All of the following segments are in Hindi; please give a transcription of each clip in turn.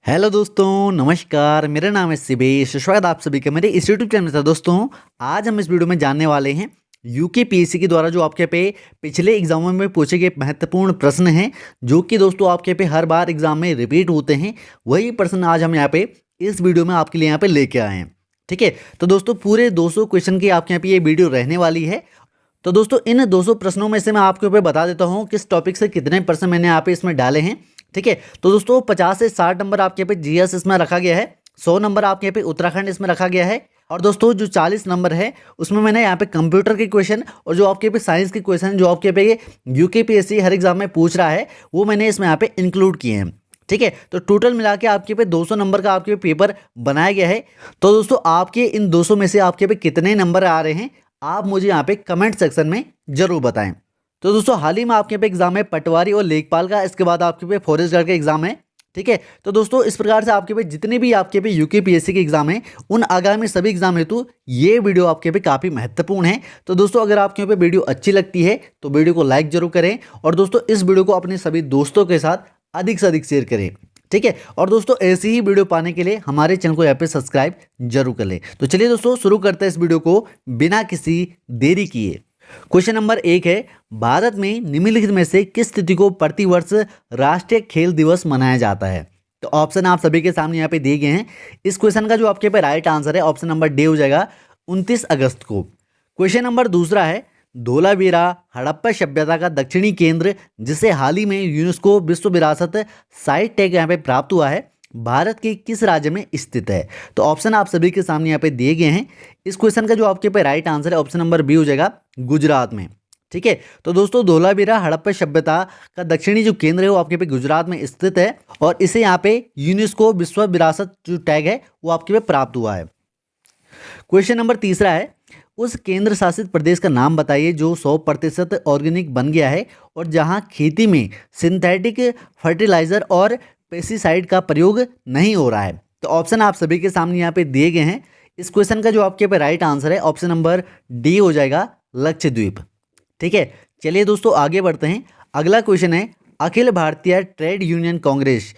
हेलो दोस्तों, नमस्कार। मेरा नाम है शिवेश। स्वागत आप सभी का मेरे इस यूट्यूब चैनल में। दोस्तों, आज हम इस वीडियो में जानने वाले हैं यूकेपीएससी के द्वारा जो आपके पे पिछले एग्जामों में पूछे गए महत्वपूर्ण प्रश्न हैं, जो कि दोस्तों आपके पे हर बार एग्जाम में रिपीट होते हैं। वही प्रश्न आज हम यहाँ पे इस वीडियो में आपके लिए यहाँ पे लेके आए हैं। ठीक है, तो दोस्तों पूरे 200 क्वेश्चन की आपके यहाँ पे ये वीडियो रहने वाली है। तो दोस्तों इन 200 प्रश्नों में से मैं आपके ऊपर बता देता हूँ किस टॉपिक से कितने प्रश्न मैंने यहाँ पे इसमें डाले हैं। ठीक है, तो दोस्तों 50 से 60 नंबर आपके पे जीएस इसमें रखा गया है, 100 नंबर आपके पे उत्तराखंड इसमें रखा गया है, और दोस्तों जो 40 नंबर है उसमें मैंने यहाँ पे कंप्यूटर के क्वेश्चन और जो आपके पे साइंस के क्वेश्चन जो आपके पे यूकेपीएससी हर एग्जाम में पूछ रहा है वो मैंने इसमें यहाँ पे इंक्लूड किए हैं। ठीक है, तो टोटल मिला के आपके पे 200 नंबर का आपके पेपर बनाया गया है। तो दोस्तों आपके इन 200 में से आपके पे कितने नंबर आ रहे हैं आप मुझे यहाँ पे कमेंट सेक्शन में जरूर बताएं। तो दोस्तों हाल ही में आपके पे एग्जाम है पटवारी और लेखपाल का, इसके बाद आपके पे फॉरेस्ट गार्ड का एग्जाम है। ठीक है, तो दोस्तों इस प्रकार से आपके पे जितने भी आपके पे यूकेपीएससी के एग्जाम है उन आगामी सभी एग्जाम हेतु ये वीडियो आपके पे काफ़ी महत्वपूर्ण है। तो दोस्तों अगर आपके पे वीडियो अच्छी लगती है तो वीडियो को लाइक जरूर करें, और दोस्तों इस वीडियो को अपने सभी दोस्तों के साथ अधिक से अधिक शेयर करें। ठीक है, और दोस्तों ऐसी ही वीडियो पाने के लिए हमारे चैनल को यहाँ पे सब्सक्राइब जरूर कर लें। तो चलिए दोस्तों शुरू करते हैं इस वीडियो को बिना किसी देरी किए। क्वेश्चन नंबर 1 है, भारत में निम्नलिखित में से किस तिथि को प्रतिवर्ष राष्ट्रीय खेल दिवस मनाया जाता है? तो ऑप्शन आप सभी के सामने यहाँ पे दिए गए हैं। इस क्वेश्चन का जो आपके पे राइट आंसर है ऑप्शन नंबर डी हो जाएगा 29 अगस्त को। क्वेश्चन नंबर दूसरा है, धोलावीरा हड़प्पा सभ्यता का दक्षिणी केंद्र जिसे हाल ही में यूनेस्को विश्व विरासत साइट टैग यहाँ पे प्राप्त हुआ है, भारत के किस राज्य में स्थित है? तो ऑप्शन आप सभी के सामने यहाँ पे दिए गए हैं। इस क्वेश्चन का जो आपके पे राइट आंसर है ऑप्शन नंबर बी हो जाएगा गुजरात में। ठीक है, तो दोस्तों धोलावीरा हड़प्पा सभ्यता का दक्षिणी जो केंद्र है वो आपके पे गुजरात में स्थित है, और इसे यहाँ पे यूनेस्को विश्व विरासत जो टैग है वो आपके पे प्राप्त हुआ है। क्वेश्चन नंबर तीसरा है, उस केंद्र शासित प्रदेश का नाम बताइए जो 100% ऑर्गेनिक बन गया है और जहां खेती में सिंथेटिक फर्टिलाइजर और पेस्टिसाइड का प्रयोग नहीं हो रहा है। तो ऑप्शन आप सभी के सामने यहाँ पे दिए गए हैं। इस क्वेश्चन का जो आपके पे राइट आंसर है ऑप्शन नंबर डी हो जाएगा लक्षद्वीप। ठीक है, चलिए दोस्तों आगे बढ़ते हैं। अगला क्वेश्चन है, अखिल भारतीय ट्रेड यूनियन कांग्रेस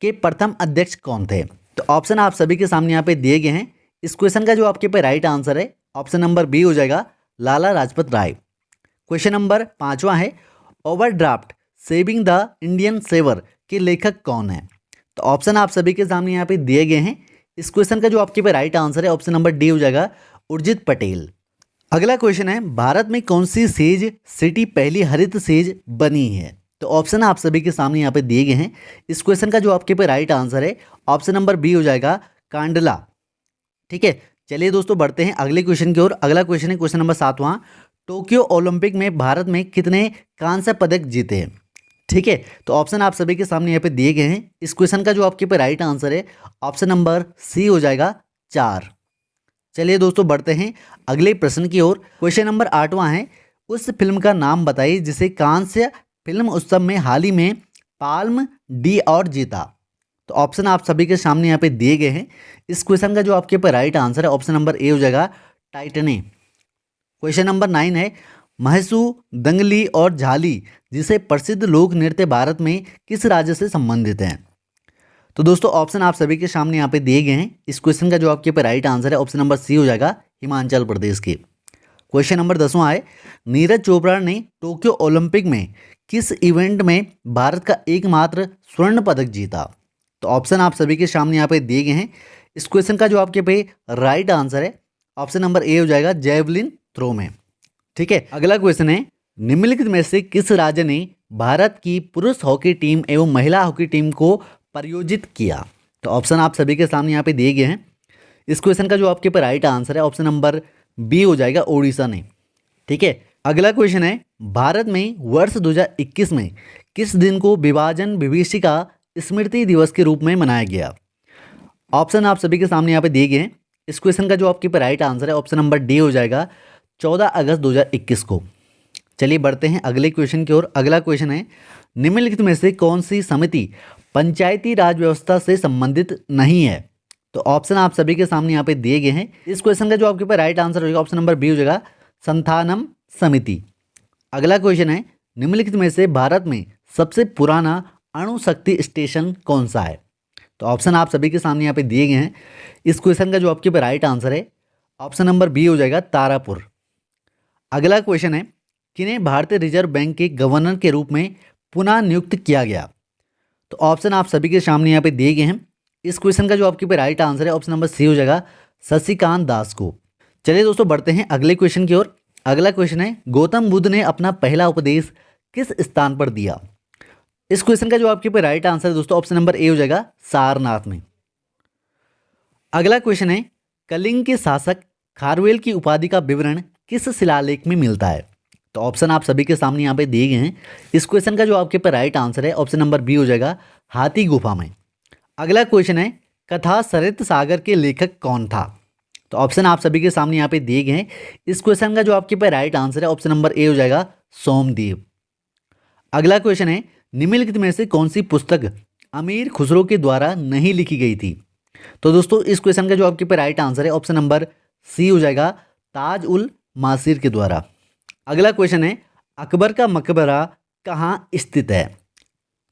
के प्रथम अध्यक्ष कौन थे? तो ऑप्शन आप सभी के सामने यहाँ पे दिए गए हैं। इस क्वेश्चन का जो आपके पे राइट आंसर है ऑप्शन नंबर बी हो जाएगा लाला लाजपत राय। क्वेश्चन नंबर 5वां है, overdraft saving the Indian saver के लेखक कौन है? तो ऑप्शन आप सभी के सामने यहाँ पे दिए गए हैं। इस क्वेश्चन का जो आपके पे राइट आंसर है ऑप्शन नंबर डी हो जाएगा उर्जित पटेल। अगला क्वेश्चन है, भारत में कौन सी सेज सिटी पहली हरित सेज बनी है? तो ऑप्शन आप सभी के सामने यहाँ पे दिए गए हैं। इस क्वेश्चन का जो आपके पे राइट आंसर है ऑप्शन नंबर बी हो जाएगा कांडला। ठीक है, चलिए दोस्तों बढ़ते हैं अगले क्वेश्चन की ओर। अगला क्वेश्चन है क्वेश्चन नंबर 7वां, टोक्यो ओलंपिक में भारत में कितने कांस्य पदक जीते हैं? ठीक है, तो ऑप्शन आप सभी के सामने यहाँ पे दिए गए हैं। इस क्वेश्चन का जो आपके पे राइट आंसर है ऑप्शन नंबर सी हो जाएगा 4। चलिए दोस्तों बढ़ते हैं अगले प्रश्न की ओर। क्वेश्चन नंबर 8वां है, उस फिल्म का नाम बताइए जिसे कांस्य फिल्म उत्सव में हाल ही में पाल्म डी और जीता। तो ऑप्शन आप सभी के सामने यहाँ पे दिए गए हैं। इस क्वेश्चन का जो आपके ऊपर राइट आंसर है ऑप्शन नंबर ए हो जाएगा टाइटने। क्वेश्चन नंबर 9 है, महसू दंगली और झाली जिसे प्रसिद्ध लोक नृत्य भारत में किस राज्य से संबंधित हैं? तो दोस्तों ऑप्शन आप सभी के सामने यहाँ पे दिए गए हैं। इस क्वेश्चन का जो आपके ऊपर राइट आंसर है ऑप्शन नंबर सी हो जाएगा हिमाचल प्रदेश के। क्वेश्चन नंबर 10वां है, नीरज चोपड़ा ने टोक्यो ओलंपिक में किस इवेंट में भारत का एकमात्र स्वर्ण पदक जीता? तो ऑप्शन आप सभी के सामने यहाँ पे दिए गए हैं। इस क्वेश्चन का जो आपके पे राइट आंसर है ऑप्शन नंबर ए हो जाएगा जैवलिन थ्रो में। ठीक है, अगला क्वेश्चन है, निम्नलिखित में से किस राज्य ने भारत की पुरुष हॉकी टीम एवं महिला हॉकी टीम को प्रायोजित किया? तो ऑप्शन आप सभी के सामने यहाँ पे दिए गए हैं। इस क्वेश्चन का जो आपके पे राइट आंसर है ऑप्शन नंबर बी हो जाएगा ओडिशा ने। ठीक है, अगला क्वेश्चन है, भारत में वर्ष 2021 में किस दिन को विभाजन विभीषिका स्मृति दिवस के रूप में मनाया गया? ऑप्शन आप सभी के सामने यहाँ पे दिए गए हैं। इस क्वेश्चन का जो आपके पे राइट आंसर है ऑप्शन नंबर डी हो जाएगा 14 अगस्त 2021 को। चलिए बढ़ते हैं अगले क्वेश्चन की ओर। अगला क्वेश्चन है, निम्नलिखित में से कौन सी समिति पंचायती राज व्यवस्था से संबंधित नहीं है? तो ऑप्शन आप सभी के सामने यहाँ पे दिए गए हैं। इस क्वेश्चन का जो आपके पे राइट आंसर होगा ऑप्शन नंबर बी हो जाएगा संथानम समिति। अगला क्वेश्चन है, निम्नलिखित में से भारत में सबसे पुराना अणु शक्ति स्टेशन कौन सा है? तो ऑप्शन आप सभी के सामने यहाँ पे दिए गए हैं। इस क्वेश्चन का जो आपके पे राइट आंसर है ऑप्शन नंबर बी हो जाएगा, तारापुर। अगला क्वेश्चन है, किन्हें भारतीय रिजर्व बैंक के गवर्नर के रूप में पुनः नियुक्त किया गया? तो ऑप्शन आप सभी के सामने यहाँ पे दिए गए हैं। इस क्वेश्चन का जो आपके पे राइट आंसर है ऑप्शन नंबर सी हो जाएगा, शशिकांत दास को। चलिए दोस्तों बढ़ते हैं अगले क्वेश्चन की ओर। अगला क्वेश्चन है, गौतम बुद्ध ने अपना पहला उपदेश किस स्थान पर दिया? इस क्वेश्चन का जो आपके पे राइट आंसर है दोस्तों ऑप्शन नंबर ए हो जाएगा, सारनाथ में। अगला क्वेश्चन है, कलिंग के शासक खारवेल की उपाधि का विवरण किस शिलालेख में मिलता है? तो ऑप्शन आप सभी के सामने यहाँ पे दिए गए हैं। इस क्वेश्चन का जो आपके पे राइट आंसर है ऑप्शन नंबर बी हो जाएगा, हाथी गुफा में। अगला क्वेश्चन है, कथा सरित सागर के लेखक कौन था? तो ऑप्शन आप सभी के सामने यहाँ पे दिए गए हैं। इस क्वेश्चन का जो आपके पे राइट आंसर है ऑप्शन नंबर ए हो जाएगा, सोमदेव। अगला क्वेश्चन है, निम्नलिखित में से कौन सी पुस्तक अमीर खुसरो के द्वारा नहीं लिखी गई थी? तो दोस्तों इस क्वेश्चन का जो आपके पे राइट आंसर है ऑप्शन नंबर सी हो जाएगा, ताज उल मासिर के द्वारा। अगला क्वेश्चन है, अकबर का मकबरा कहाँ स्थित है?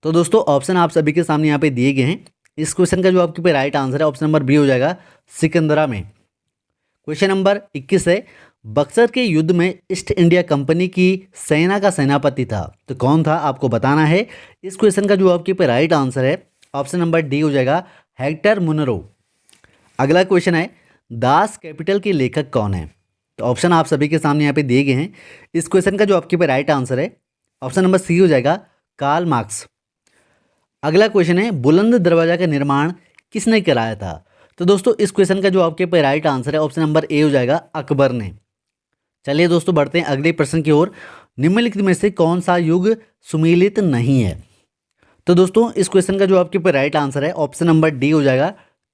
तो दोस्तों ऑप्शन आप सभी के सामने यहाँ पे दिए गए हैं। इस क्वेश्चन का जो आपके पे राइट आंसर है ऑप्शन नंबर बी हो जाएगा, सिकंदरा में। क्वेश्चन नंबर 21 है, बक्सर के युद्ध में ईस्ट इंडिया कंपनी की सेना का सेनापति था, तो कौन था आपको बताना है। इस क्वेश्चन का जो आपके पे राइट आंसर है ऑप्शन नंबर डी हो जाएगा, हेक्टर मुनरो। अगला क्वेश्चन है, दास कैपिटल के लेखक कौन है? तो ऑप्शन आप सभी के सामने यहाँ पे दिए गए हैं। इस क्वेश्चन का जो आपके पे राइट आंसर है ऑप्शन नंबर सी हो जाएगा, कार्ल मार्क्स। अगला क्वेश्चन है, बुलंद दरवाजा का निर्माण किसने कराया था? तो दोस्तों इस क्वेश्चन का जो आपके पे राइट आंसर है ऑप्शन नंबर ए हो जाएगा, अकबर ने। चलिए दोस्तों बढ़ते हैं अगले प्रश्न की ओर। निम्नलिखित में से कौन सा युग सुमेलित नहीं है? तो दोस्तों इस क्वेश्चन का जो आपके पे राइट आंसर है ऑप्शन नंबर डी हो जाएगा,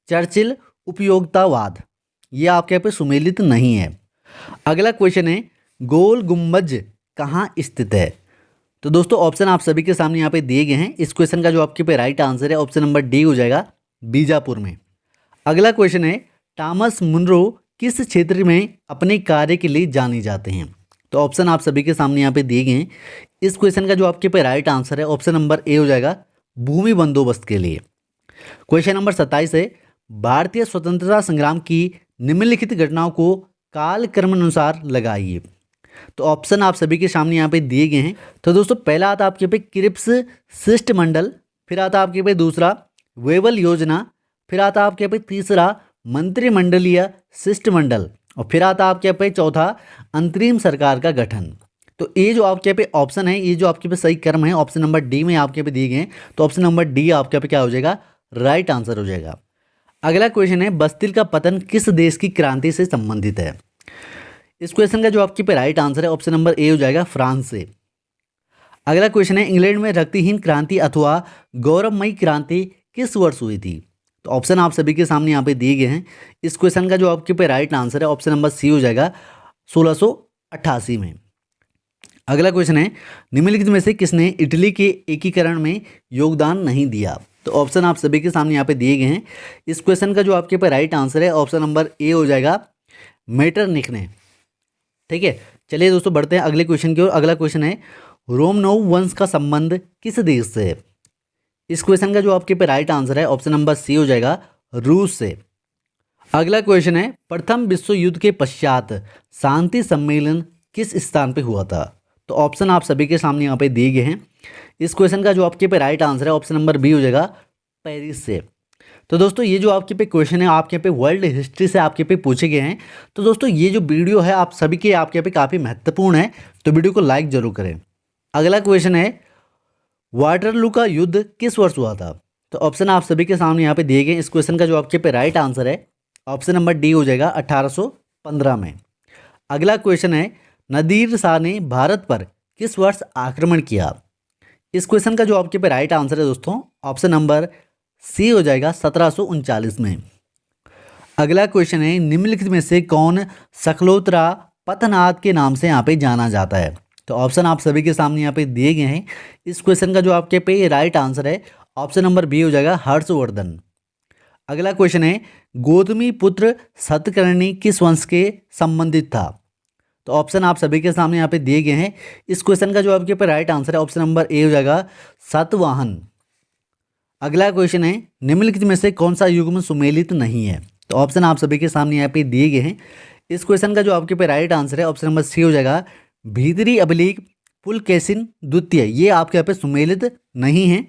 चर्चिल उपयोगितावाद। ये आपके पे सुमेलित नहीं है। अगला क्वेश्चन है, गोल गुम्बज कहाँ स्थित है? तो दोस्तों ऑप्शन आप सभी के सामने यहाँ पे दिए गए हैं। इस क्वेश्चन का जो आपके पे राइट आंसर है ऑप्शन नंबर डी हो जाएगा, बीजापुर में। अगला क्वेश्चन है, टॉमस मुनरो किस क्षेत्र में अपने कार्य के लिए जाने जाते हैं? तो ऑप्शन आप सभी के सामने यहाँ पे दिए गए हैं। इस क्वेश्चन का जो आपके पे राइट आंसर है ऑप्शन नंबर ए हो जाएगा, भूमि बंदोबस्त के लिए। क्वेश्चन नंबर 27 है, भारतीय स्वतंत्रता संग्राम की निम्नलिखित घटनाओं को कालक्रमानुसार लगाइए। तो ऑप्शन आप सभी के सामने यहाँ पे दिए गए हैं। तो दोस्तों पहला आता आपके पे क्रिप्स शिष्टमंडल, फिर आता आपके पे दूसरा वेवल योजना, फिर आता आपके पे तीसरा मंत्रिमंडलीय शिष्टमंडल, और फिर आता आपके पे चौथा अंतरिम सरकार का गठन। तो ये जो आपके पे ऑप्शन है, ये जो आपके पे सही क्रम है ऑप्शन नंबर डी में आपके पे दिए गए हैं। तो ऑप्शन नंबर डी आपके पे क्या हो जाएगा, राइट आंसर हो जाएगा। अगला क्वेश्चन है, बस्तिल का पतन किस देश की क्रांति से संबंधित है? इस क्वेश्चन का जो आपके पे राइट आंसर है ऑप्शन नंबर ए हो जाएगा, फ्रांस से। अगला क्वेश्चन है, इंग्लैंड में रक्तहीन क्रांति अथवा गौरवमयी क्रांति किस वर्ष हुई थी? तो ऑप्शन आप सभी के सामने यहाँ पे दिए गए हैं। इस क्वेश्चन का जो आपके पे राइट आंसर है ऑप्शन नंबर सी हो जाएगा, 1688 में। अगला क्वेश्चन है, निम्नलिखित में से किसने इटली के एकीकरण में योगदान नहीं दिया? तो ऑप्शन आप सभी के सामने यहाँ पे दिए गए हैं। इस क्वेश्चन का जो आपके पे राइट आंसर है ऑप्शन नंबर ए हो जाएगा, मेटरनिख ने। ठीक है, चलिए दोस्तों बढ़ते हैं अगले क्वेश्चन की ओर। अगला क्वेश्चन है, रोमनोव वंश का संबंध किस देश से है? इस क्वेश्चन का जो आपके पे राइट आंसर है ऑप्शन नंबर सी हो जाएगा, रूस से। अगला क्वेश्चन है, प्रथम विश्व युद्ध के पश्चात शांति सम्मेलन किस स्थान पे हुआ था? तो ऑप्शन आप सभी के सामने यहाँ पे दिए गए हैं। इस क्वेश्चन का जो आपके पे राइट आंसर है ऑप्शन नंबर बी हो जाएगा, पेरिस से। तो दोस्तों ये जो आपके पे क्वेश्चन है आपके पे वर्ल्ड हिस्ट्री से आपके पे पूछे गए हैं। तो दोस्तों ये जो वीडियो है आप सभी के आपके पे काफ़ी महत्वपूर्ण है, तो वीडियो को लाइक जरूर करें। अगला क्वेश्चन है, वाटरलू का युद्ध किस वर्ष हुआ था? तो ऑप्शन आप सभी के सामने यहाँ पे दिए गए। इस क्वेश्चन का जो आपके पे राइट आंसर है ऑप्शन नंबर डी हो जाएगा, 1815 में। अगला क्वेश्चन है, नादिर शाह ने भारत पर किस वर्ष आक्रमण किया? इस क्वेश्चन का जो आपके पे राइट आंसर है दोस्तों ऑप्शन नंबर सी हो जाएगा, 1739 में। अगला क्वेश्चन है, निम्नलिखित में से कौन सकलोत्रा पथनाथ के नाम से यहाँ पे जाना जाता है? तो ऑप्शन आप सभी के सामने यहाँ पे दिए गए हैं। इस क्वेश्चन का जो आपके पे राइट आंसर है ऑप्शन नंबर बी हो जाएगा, हर्षवर्धन। अगला क्वेश्चन है, गौतमी पुत्र सतकर्णी किस वंश के संबंधित था? तो ऑप्शन आप सभी के सामने यहाँ पे दिए गए हैं। इस क्वेश्चन का जो आपके पे राइट आंसर है ऑप्शन नंबर ए हो जाएगा, सातवाहन। अगला क्वेश्चन है, निम्नलिखित में से कौन सा युग्म सुमेलित नहीं है? तो ऑप्शन आप सभी के सामने यहाँ पे दिए गए हैं। इस क्वेश्चन का जो आपके पे राइट आंसर है ऑप्शन नंबर सी हो जाएगा, भीतरी अभिलीक पुलकेशिन द्वितीय, ये आपके यहाँ पे सुमेलित नहीं है।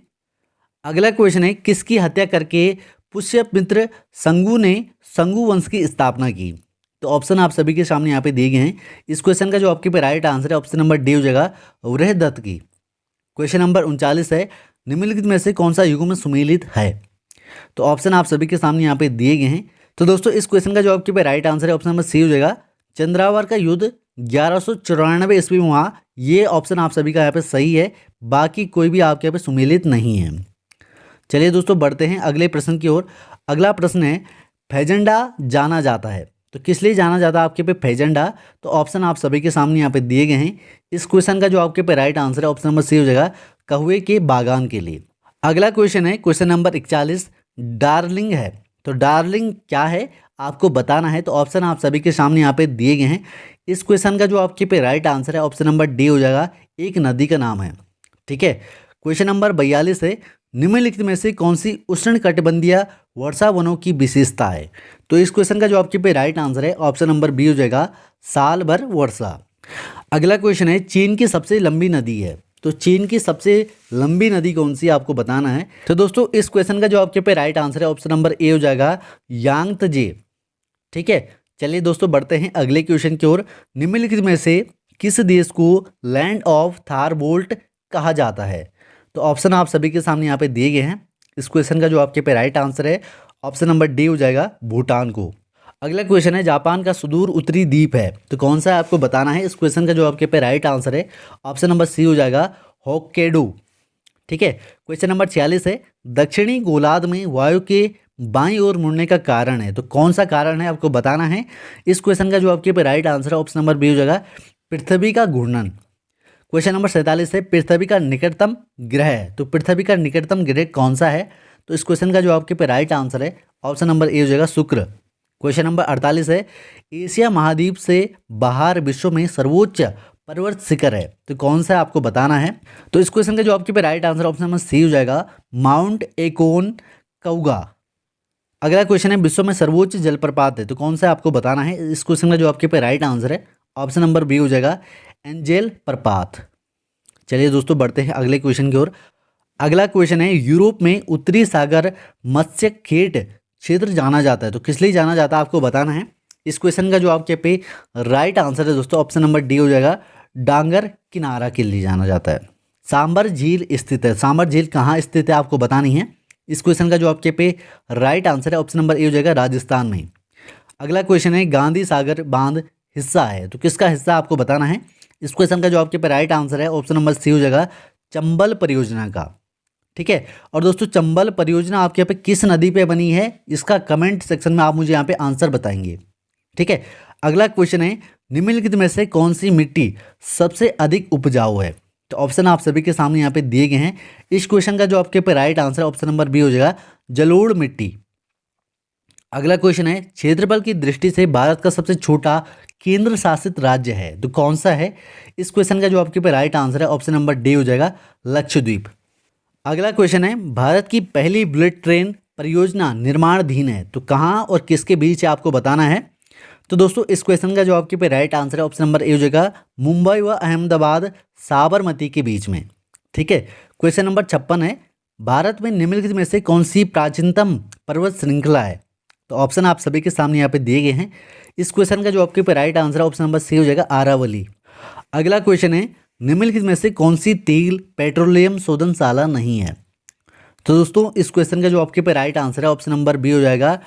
अगला क्वेश्चन है, किसकी हत्या करके पुष्यमित्र संगु ने संगु वंश की स्थापना की? तो ऑप्शन आप सभी के सामने यहाँ पे दिए गए हैं। इस क्वेश्चन का जो आपके पे राइट आंसर है ऑप्शन नंबर डी हो जाएगा, वृहदत्त की। क्वेश्चन नंबर 39 है, निम्नलिखित में से कौन सा युग्म सुमेलित है? तो ऑप्शन आप सभी के सामने यहाँ पे दिए गए हैं। तो दोस्तों इस क्वेश्चन का जो आपके पे राइट आंसर है ऑप्शन नंबर सी हो जाएगा, चंद्रावर का युद्ध 1194 ईस्वी में हुआ। ये ऑप्शन आप सभी का यहाँ पे सही है, बाकी कोई भी आपके यहाँ पे सुमेलित नहीं है। चलिए दोस्तों बढ़ते हैं अगले प्रश्न की ओर। अगला प्रश्न है, फैजेंडा जाना जाता है, तो किस लिए जाना जाता है आपके पे फैजेंडा? तो ऑप्शन आप सभी के सामने यहाँ पे दिए गए हैं। इस क्वेश्चन का जो आपके पे राइट आंसर है ऑप्शन नंबर सी हो जाएगा, कहुए के बागान के लिए। अगला क्वेश्चन है क्वेश्चन नंबर 41, डार्लिंग है, तो डार्लिंग क्या है आपको बताना है। तो ऑप्शन आप सभी के सामने यहाँ पे दिए गए हैं। इस क्वेश्चन का जो आपके पे राइट आंसर है ऑप्शन नंबर डी हो जाएगा, एक नदी का नाम है। ठीक है। क्वेश्चन नंबर 42 है, निम्नलिखित में से कौन सी उष्णकटिबंधीय वर्षा वनों की विशेषता है? तो इस क्वेश्चन का जो आपके पे राइट आंसर है ऑप्शन नंबर बी हो जाएगा, साल भर वर्षा। अगला क्वेश्चन है, चीन की सबसे लंबी नदी है, तो चीन की सबसे लंबी नदी कौन सी आपको बताना है। तो दोस्तों इस क्वेश्चन का जो आपके पे राइट आंसर है ऑप्शन नंबर ए हो जाएगा, यांगत्जे। ठीक है। चलिए दोस्तों बढ़ते हैं अगले क्वेश्चन की ओर। निम्नलिखित में से किस देश को लैंड ऑफ थारबोल्ट कहा जाता है? तो ऑप्शन आप सभी के सामने यहाँ पे दिए गए हैं। इस क्वेश्चन का जो आपके पे राइट आंसर है ऑप्शन नंबर डी हो जाएगा, भूटान को। अगला क्वेश्चन है, जापान का सुदूर उत्तरी द्वीप है, तो कौन सा है आपको बताना है। इस क्वेश्चन का जो आपके पे राइट आंसर है ऑप्शन नंबर सी हो जाएगा, होक्काइडो। ठीक है। क्वेश्चन नंबर 46 है, दक्षिणी गोलार्ध में वायु के बाईं ओर मुड़ने का कारण है, तो कौन सा कारण है आपको बताना है। इस क्वेश्चन का जो आपके पे राइट आंसर है ऑप्शन नंबर बी हो जाएगा, पृथ्वी का घूर्णन। क्वेश्चन नंबर 47 है, पृथ्वी का निकटतम ग्रह, तो पृथ्वी का निकटतम ग्रह कौन सा है। तो इस क्वेश्चन का जो आपके पे राइट आंसर है ऑप्शन नंबर ए हो जाएगा, शुक्र। क्वेश्चन नंबर 48 है, एशिया महाद्वीप से बाहर विश्व में सर्वोच्च पर्वत शिखर है, तो कौन सा आपको बताना है। तो इस क्वेश्चन का जो आपके पे right answer option number C हो जाएगा, माउंट एकोनकागुआ। अगला क्वेश्चन है, विश्व में सर्वोच्च जलप्रपात है, तो कौन सा आपको बताना है। इस क्वेश्चन का जो आपके पे राइट आंसर है ऑप्शन नंबर बी हो जाएगा, एंजेल प्रपात। चलिए दोस्तों बढ़ते हैं अगले क्वेश्चन की ओर। अगला क्वेश्चन है, यूरोप में उत्तरी सागर मत्स्य खेट क्षेत्र जाना जाता है, तो किस लिए जाना जाता है आपको बताना है। इस क्वेश्चन का जो आपके पे राइट आंसर है दोस्तों ऑप्शन नंबर डी हो जाएगा, डांगर किनारा के लिए जाना जाता है। सांबर झील स्थित है, सांबर झील कहाँ स्थित है आपको बतानी है। इस क्वेश्चन का जो आपके पे राइट आंसर है ऑप्शन नंबर ए हो जाएगा, राजस्थान में। अगला क्वेश्चन है, गांधी सागर बांध हिस्सा है, तो किसका हिस्सा आपको बताना है। इस क्वेश्चन का जो आपके पे राइट आंसर है ऑप्शन नंबर सी हो जाएगा, चंबल परियोजना का। ठीक है। और दोस्तों चंबल परियोजना आपके यहाँ पे किस नदी पे बनी है, इसका कमेंट सेक्शन में आप मुझे यहाँ पे आंसर बताएंगे। ठीक है। अगला क्वेश्चन है, निम्नलिखित में से कौन सी मिट्टी सबसे अधिक उपजाऊ है। तो ऑप्शन आप सभी के सामने यहाँ पे दिए गए हैं। इस क्वेश्चन का जो आपके पे राइट आंसर है ऑप्शन नंबर बी हो जाएगा, जलोढ़ मिट्टी। अगला क्वेश्चन है, क्षेत्रफल की दृष्टि से भारत का सबसे छोटा केंद्र शासित राज्य है, तो कौन सा है। इस क्वेश्चन का जो आपके पे राइट आंसर है ऑप्शन नंबर डी हो जाएगा, लक्षद्वीप। अगला क्वेश्चन है, भारत की पहली बुलेट ट्रेन परियोजना निर्माणाधीन है, तो कहाँ और किसके बीच है आपको बताना है। तो दोस्तों इस क्वेश्चन का जो आपके पे राइट आंसर है ऑप्शन नंबर ए हो जाएगा, मुंबई व अहमदाबाद साबरमती के बीच में। ठीक है। क्वेश्चन नंबर 56 है, भारत में निम्नलिखित में से कौन सी प्राचीनतम पर्वत श्रृंखला है। तो ऑप्शन आप सभी के सामने यहाँ पे दिए गए हैं। इस क्वेश्चन का जो आपके पे राइट आंसर है ऑप्शन नंबर सी हो जाएगा, अरावली। अगला क्वेश्चन है, निम्नलिखित में से कौन सी तेल पेट्रोलियम शोधनशाला नहीं है। तो दोस्तों इस क्वेश्चन का जो आपके पे राइट आंसर है ऑप्शन नंबर बी हो जाएगा,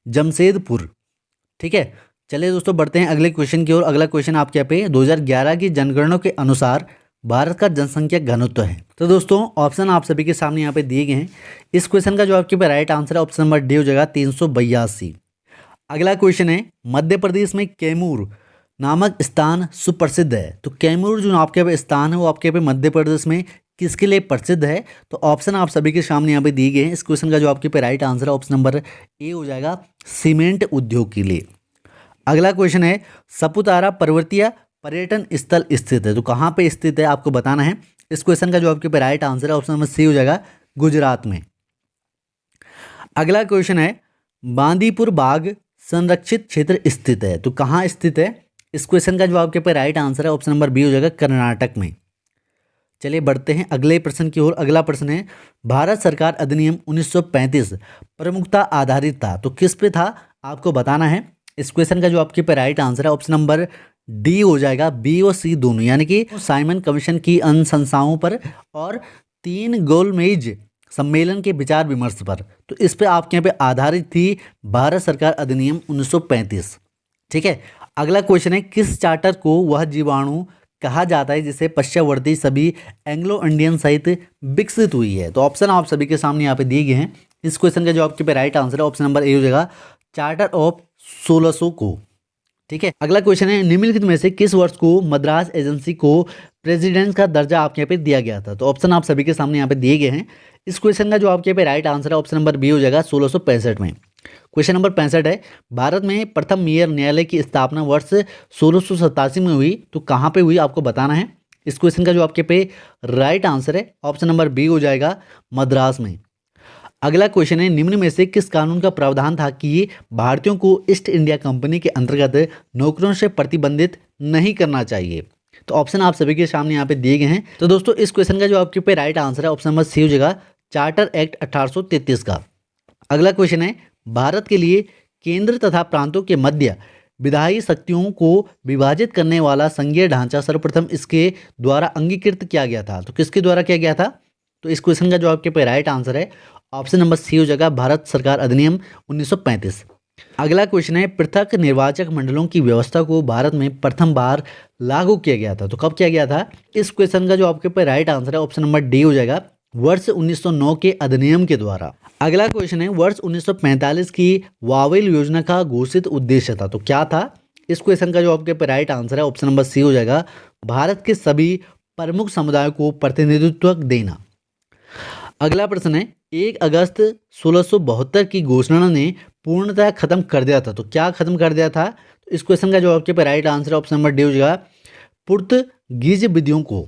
जमशेदपुर। ठीक है। चलिए दोस्तों बढ़ते हैं अगले क्वेश्चन की ओर। अगला क्वेश्चन आपके यहाँ पे 2011 की जनगणना के अनुसार भारत का जनसंख्या घनत्व है। तो दोस्तों ऑप्शन आप सभी के सामने यहाँ पे दिए गए हैं। इस क्वेश्चन का जो आपके पे राइट आंसर है ऑप्शन नंबर डी हो जाएगा, 382। अगला क्वेश्चन है, मध्य प्रदेश में कैमूर नामक स्थान सुप्रसिद्ध है, तो कैमूर जो आपके पे स्थान है वो आपके पे मध्य प्रदेश में किसके लिए प्रसिद्ध है। तो ऑप्शन आप सभी के सामने यहाँ पे दिए गए हैं। इस क्वेश्चन का जो आपके पे राइट आंसर है ऑप्शन नंबर ए हो जाएगा, सीमेंट उद्योग के लिए। अगला क्वेश्चन है, सपुतारा पर्वतीय पर्यटन स्थल स्थित है, तो कहाँ पे स्थित है आपको बताना है। इस क्वेश्चन का जो आपके पे राइट आंसर है ऑप्शन नंबर सी हो जाएगा, गुजरात में। अगला क्वेश्चन है, बांदीपुर बाग संरक्षित क्षेत्र स्थित है, तो कहाँ स्थित है? इस क्वेश्चन का जो आपके पे राइट आंसर है ऑप्शन नंबर बी हो जाएगा, कर्नाटक में। चलिए बढ़ते हैं अगले प्रश्न की ओर। अगला प्रश्न है, भारत सरकार अधिनियम 1935 प्रमुखता आधारित था, तो किस पे था आपको बताना है। इस क्वेश्चन का जो आपके पे राइट आंसर है ऑप्शन नंबर डी हो जाएगा, बी और सी दोनों, यानी कि साइमन कमीशन की अनुशंसाओं पर और 3 गोलमेज सम्मेलन के विचार विमर्श पर। तो इस पे आपके यहाँ पे आधारित थी भारत सरकार अधिनियम 1935। ठीक है। अगला क्वेश्चन है, किस चार्टर को वह जीवाणु कहा जाता है जिसे पश्चिमवर्ती सभी एंग्लो इंडियन सहित विकसित हुई है? तो ऑप्शन आप सभी के सामने यहाँ पे दिए गए हैं। इस क्वेश्चन का जो आपके पे राइट आंसर है ऑप्शन नंबर ए हो जाएगा, चार्टर ऑफ 1600 को। ठीक है। अगला क्वेश्चन है, निम्नलिखित में से किस वर्ष को मद्रास एजेंसी को प्रेसिडेंट का दर्जा आपके यहाँ पे दिया गया था? तो ऑप्शन आप सभी के सामने यहाँ पे दिए गए हैं। इस क्वेश्चन का जो आपके पे राइट आंसर है ऑप्शन नंबर बी हो जाएगा, 1665 में। क्वेश्चन नंबर 65 है, भारत में प्रथम मेयर न्यायालय की स्थापना वर्ष 1687 में हुई, तो कहाँ पे हुई आपको बताना है। इस क्वेश्चन का जो आपके पे राइट आंसर है ऑप्शन नंबर बी हो जाएगा, मद्रास में। अगला क्वेश्चन है, निम्न में से किस कानून का प्रावधान था कि भारतीयों को ईस्ट इंडिया कंपनी के अंतर्गत नौकरियों से प्रतिबंधित नहीं करना चाहिए? तो ऑप्शन आप सभी के सामने यहाँ पे दिए गए हैं। तो दोस्तों इस क्वेश्चन का जो आपके पे राइट आंसर है ऑप्शन नंबर सी हो जाएगा, चार्टर एक्ट 1833 का। अगला क्वेश्चन है, भारत के लिए केंद्र तथा प्रांतों के मध्य विधायी शक्तियों को विभाजित करने वाला संघीय ढांचा सर्वप्रथम इसके द्वारा अंगीकृत किया गया था, तो किसके द्वारा किया गया था? तो इस क्वेश्चन का जो आपके पे राइट आंसर है ऑप्शन नंबर सी हो जाएगा, भारत सरकार अधिनियम 1935। अगला क्वेश्चन है, पृथक निर्वाचक मंडलों की व्यवस्था को भारत में प्रथम बार लागू किया गया था, तो कब किया गया था? इस क्वेश्चन का जो आपके पे राइट आंसर है ऑप्शन नंबर डी हो जाएगा, वर्ष 1909 के अधिनियम के द्वारा। अगला क्वेश्चन है, वर्ष 1945 की वावेल योजना का घोषित उद्देश्य था, तो क्या था? इस क्वेश्चन का जो आपके पे राइट आंसर है ऑप्शन नंबर सी हो जाएगा, भारत के सभी प्रमुख समुदायों को प्रतिनिधित्व देना। अगला प्रश्न है, 1 अगस्त 1672 की घोषणा ने पूर्णतः खत्म कर दिया था, तो क्या खत्म कर दिया था? तो इस क्वेश्चन का जो आपके पे राइट आंसर है ऑप्शन नंबर डी हो जाएगा, पुर्तगीज विधियों को।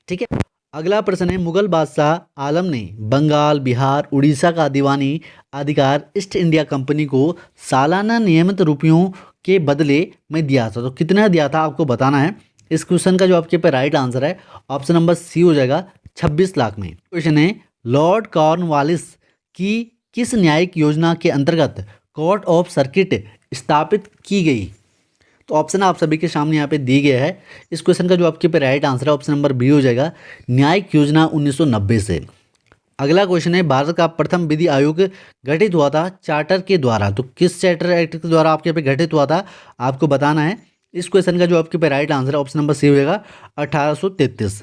ठीक है। अगला प्रश्न है, मुगल बादशाह आलम ने बंगाल, बिहार, उड़ीसा का दीवानी अधिकार ईस्ट इंडिया कंपनी को सालाना नियमित रुपयों के बदले में दिया था, तो कितना दिया था आपको बताना है। इस क्वेश्चन का जो आपके पे राइट आंसर है ऑप्शन नंबर सी हो जाएगा, 26 लाख में। क्वेश्चन है, लॉर्ड कॉर्नवालिस की किस न्यायिक योजना के अंतर्गत कोर्ट ऑफ सर्किट स्थापित की गई? तो ऑप्शन आप सभी के सामने यहाँ पे दी गया है। इस क्वेश्चन का जो आपके पे राइट आंसर है ऑप्शन नंबर बी हो जाएगा, न्यायिक योजना 1990 से। अगला क्वेश्चन है, भारत का प्रथम विधि आयोग गठित हुआ था चार्टर के द्वारा, तो किस चार्टर एक्ट के द्वारा आपके पे गठित हुआ था आपको बताना है। इस क्वेश्चन का जो आपके पे राइट आंसर है ऑप्शन नंबर सी हो जाएगा, 1833।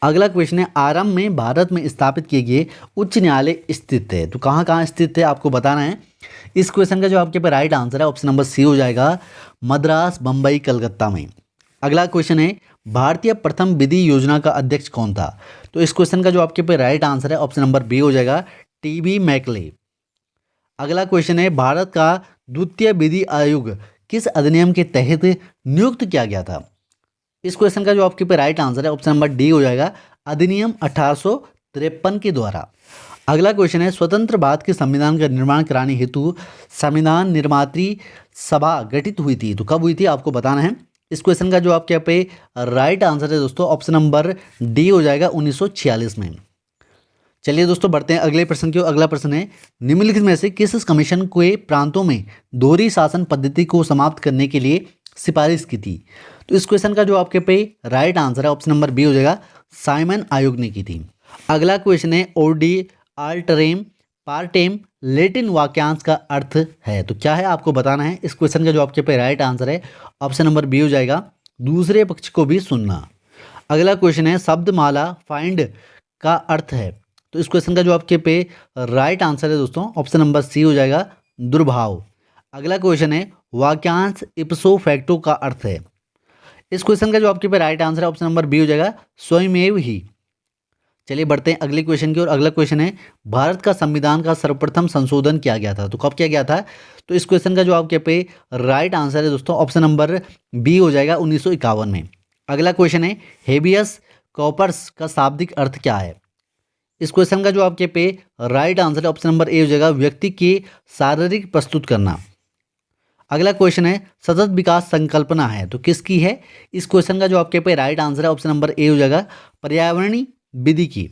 अगला क्वेश्चन है, आरंभ में भारत में स्थापित किए गए उच्च न्यायालय स्थित है, तो कहाँ कहाँ स्थित है आपको बताना है। इस क्वेश्चन का जो आपके पे राइट आंसर है ऑप्शन नंबर सी हो जाएगा, मद्रास, बम्बई, कलकत्ता में। अगला क्वेश्चन है, भारतीय प्रथम विधि योजना का अध्यक्ष कौन था? तो इस क्वेश्चन का जो आपके पे राइट आंसर है ऑप्शन नंबर बी हो जाएगा, टीबी मैकले। अगला क्वेश्चन है, भारत का द्वितीय विधि आयोग किस अधिनियम के तहत नियुक्त किया गया था? इस क्वेश्चन का जो आपके पे राइट आंसर है ऑप्शन नंबर डी हो जाएगा, अधिनियम 1853 के द्वारा। अगला क्वेश्चन है, स्वतंत्र भारत के संविधान का निर्माण कराने हेतु संविधान निर्मात्री सभा गठित हुई थी, तो कब हुई थी आपको बताना है। इस क्वेश्चन का जो आपके यहाँ पे राइट आंसर है दोस्तों ऑप्शन नंबर डी हो जाएगा, 1946 में। चलिए दोस्तों बढ़ते हैं अगले प्रश्न की ओर। अगला प्रश्न है, निम्नलिखित में से किस कमीशन के प्रांतों में दोहरी शासन पद्धति को समाप्त करने के लिए सिफारिश की थी? तो इस क्वेश्चन का जो आपके पे राइट आंसर है ऑप्शन नंबर बी हो जाएगा, साइमन आयोग ने की थी। अगला क्वेश्चन है, ओडी अल्टरेम पार्टेम लेटिन वाक्यांश का अर्थ है, तो क्या है आपको बताना है। इस क्वेश्चन का जो आपके पे राइट आंसर है ऑप्शन नंबर बी हो जाएगा, दूसरे पक्ष को भी सुनना। अगला क्वेश्चन है, शब्दमाला फाइंड का अर्थ है, तो इस क्वेश्चन का जो आपके पे राइट आंसर है दोस्तों ऑप्शन नंबर सी हो जाएगा, दुर्भाव। अगला क्वेश्चन है, वाक्यांश इप्सो फैक्टो का अर्थ है। इस क्वेश्चन का जो आपके पे राइट आंसर है ऑप्शन नंबर बी हो जाएगा, स्वयमेव ही। चलिए बढ़ते हैं अगले क्वेश्चन की ओर। अगला क्वेश्चन है, भारत का संविधान का सर्वप्रथम संशोधन किया गया था, तो कब किया गया था? तो इस क्वेश्चन का जो आपके पे राइट आंसर है दोस्तों ऑप्शन नंबर बी हो जाएगा, 1951 में। अगला क्वेश्चन है, हेबियस कॉर्पस का शाब्दिक अर्थ क्या है? इस क्वेश्चन का जो आपके पे राइट आंसर है ऑप्शन नंबर ए हो जाएगा व्यक्ति के शारीरिक प्रस्तुत करना। अगला क्वेश्चन है सतत विकास संकल्पना है तो किसकी है? इस क्वेश्चन का जो आपके पे राइट आंसर है ऑप्शन नंबर ए हो जाएगा पर्यावरणीय विधि की।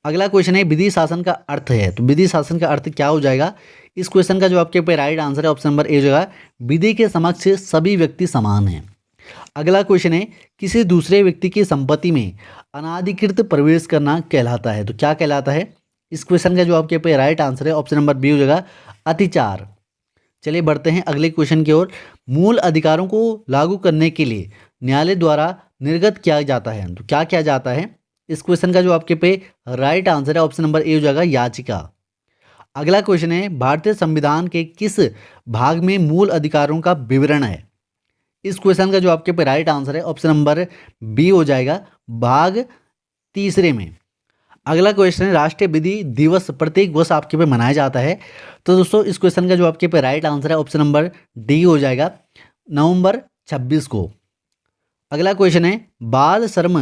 अगला क्वेश्चन है विधि शासन का अर्थ है तो विधि शासन का अर्थ क्या हो जाएगा? इस क्वेश्चन का जो आपके पे राइट आंसर है ऑप्शन नंबर ए हो जाएगा विधि के समक्ष सभी व्यक्ति समान हैं। अगला क्वेश्चन है किसी दूसरे व्यक्ति की संपत्ति में अनाधिकृत प्रवेश करना कहलाता है तो क्या कहलाता है? इस क्वेश्चन का जो आपके पे राइट आंसर है ऑप्शन नंबर बी हो जाएगा अतिचार। चलिए बढ़ते हैं अगले क्वेश्चन की ओर। मूल अधिकारों को लागू करने के लिए न्यायालय द्वारा निर्गत किया जाता है तो क्या किया जाता है? इस क्वेश्चन का जो आपके पे राइट आंसर है ऑप्शन नंबर ए हो जाएगा याचिका। अगला क्वेश्चन है भारतीय संविधान के किस भाग में मूल अधिकारों का विवरण है? इस क्वेश्चन का जो आपके पे राइट आंसर है ऑप्शन नंबर बी हो जाएगा भाग तीसरे में। अगला क्वेश्चन है राष्ट्रीय विधि दिवस प्रत्येक वर्ष आपके पे मनाया जाता है तो दोस्तों इस क्वेश्चन का जो आपके पे राइट आंसर है ऑप्शन नंबर डी हो जाएगा नवंबर 26 को। अगला क्वेश्चन है बाल श्रम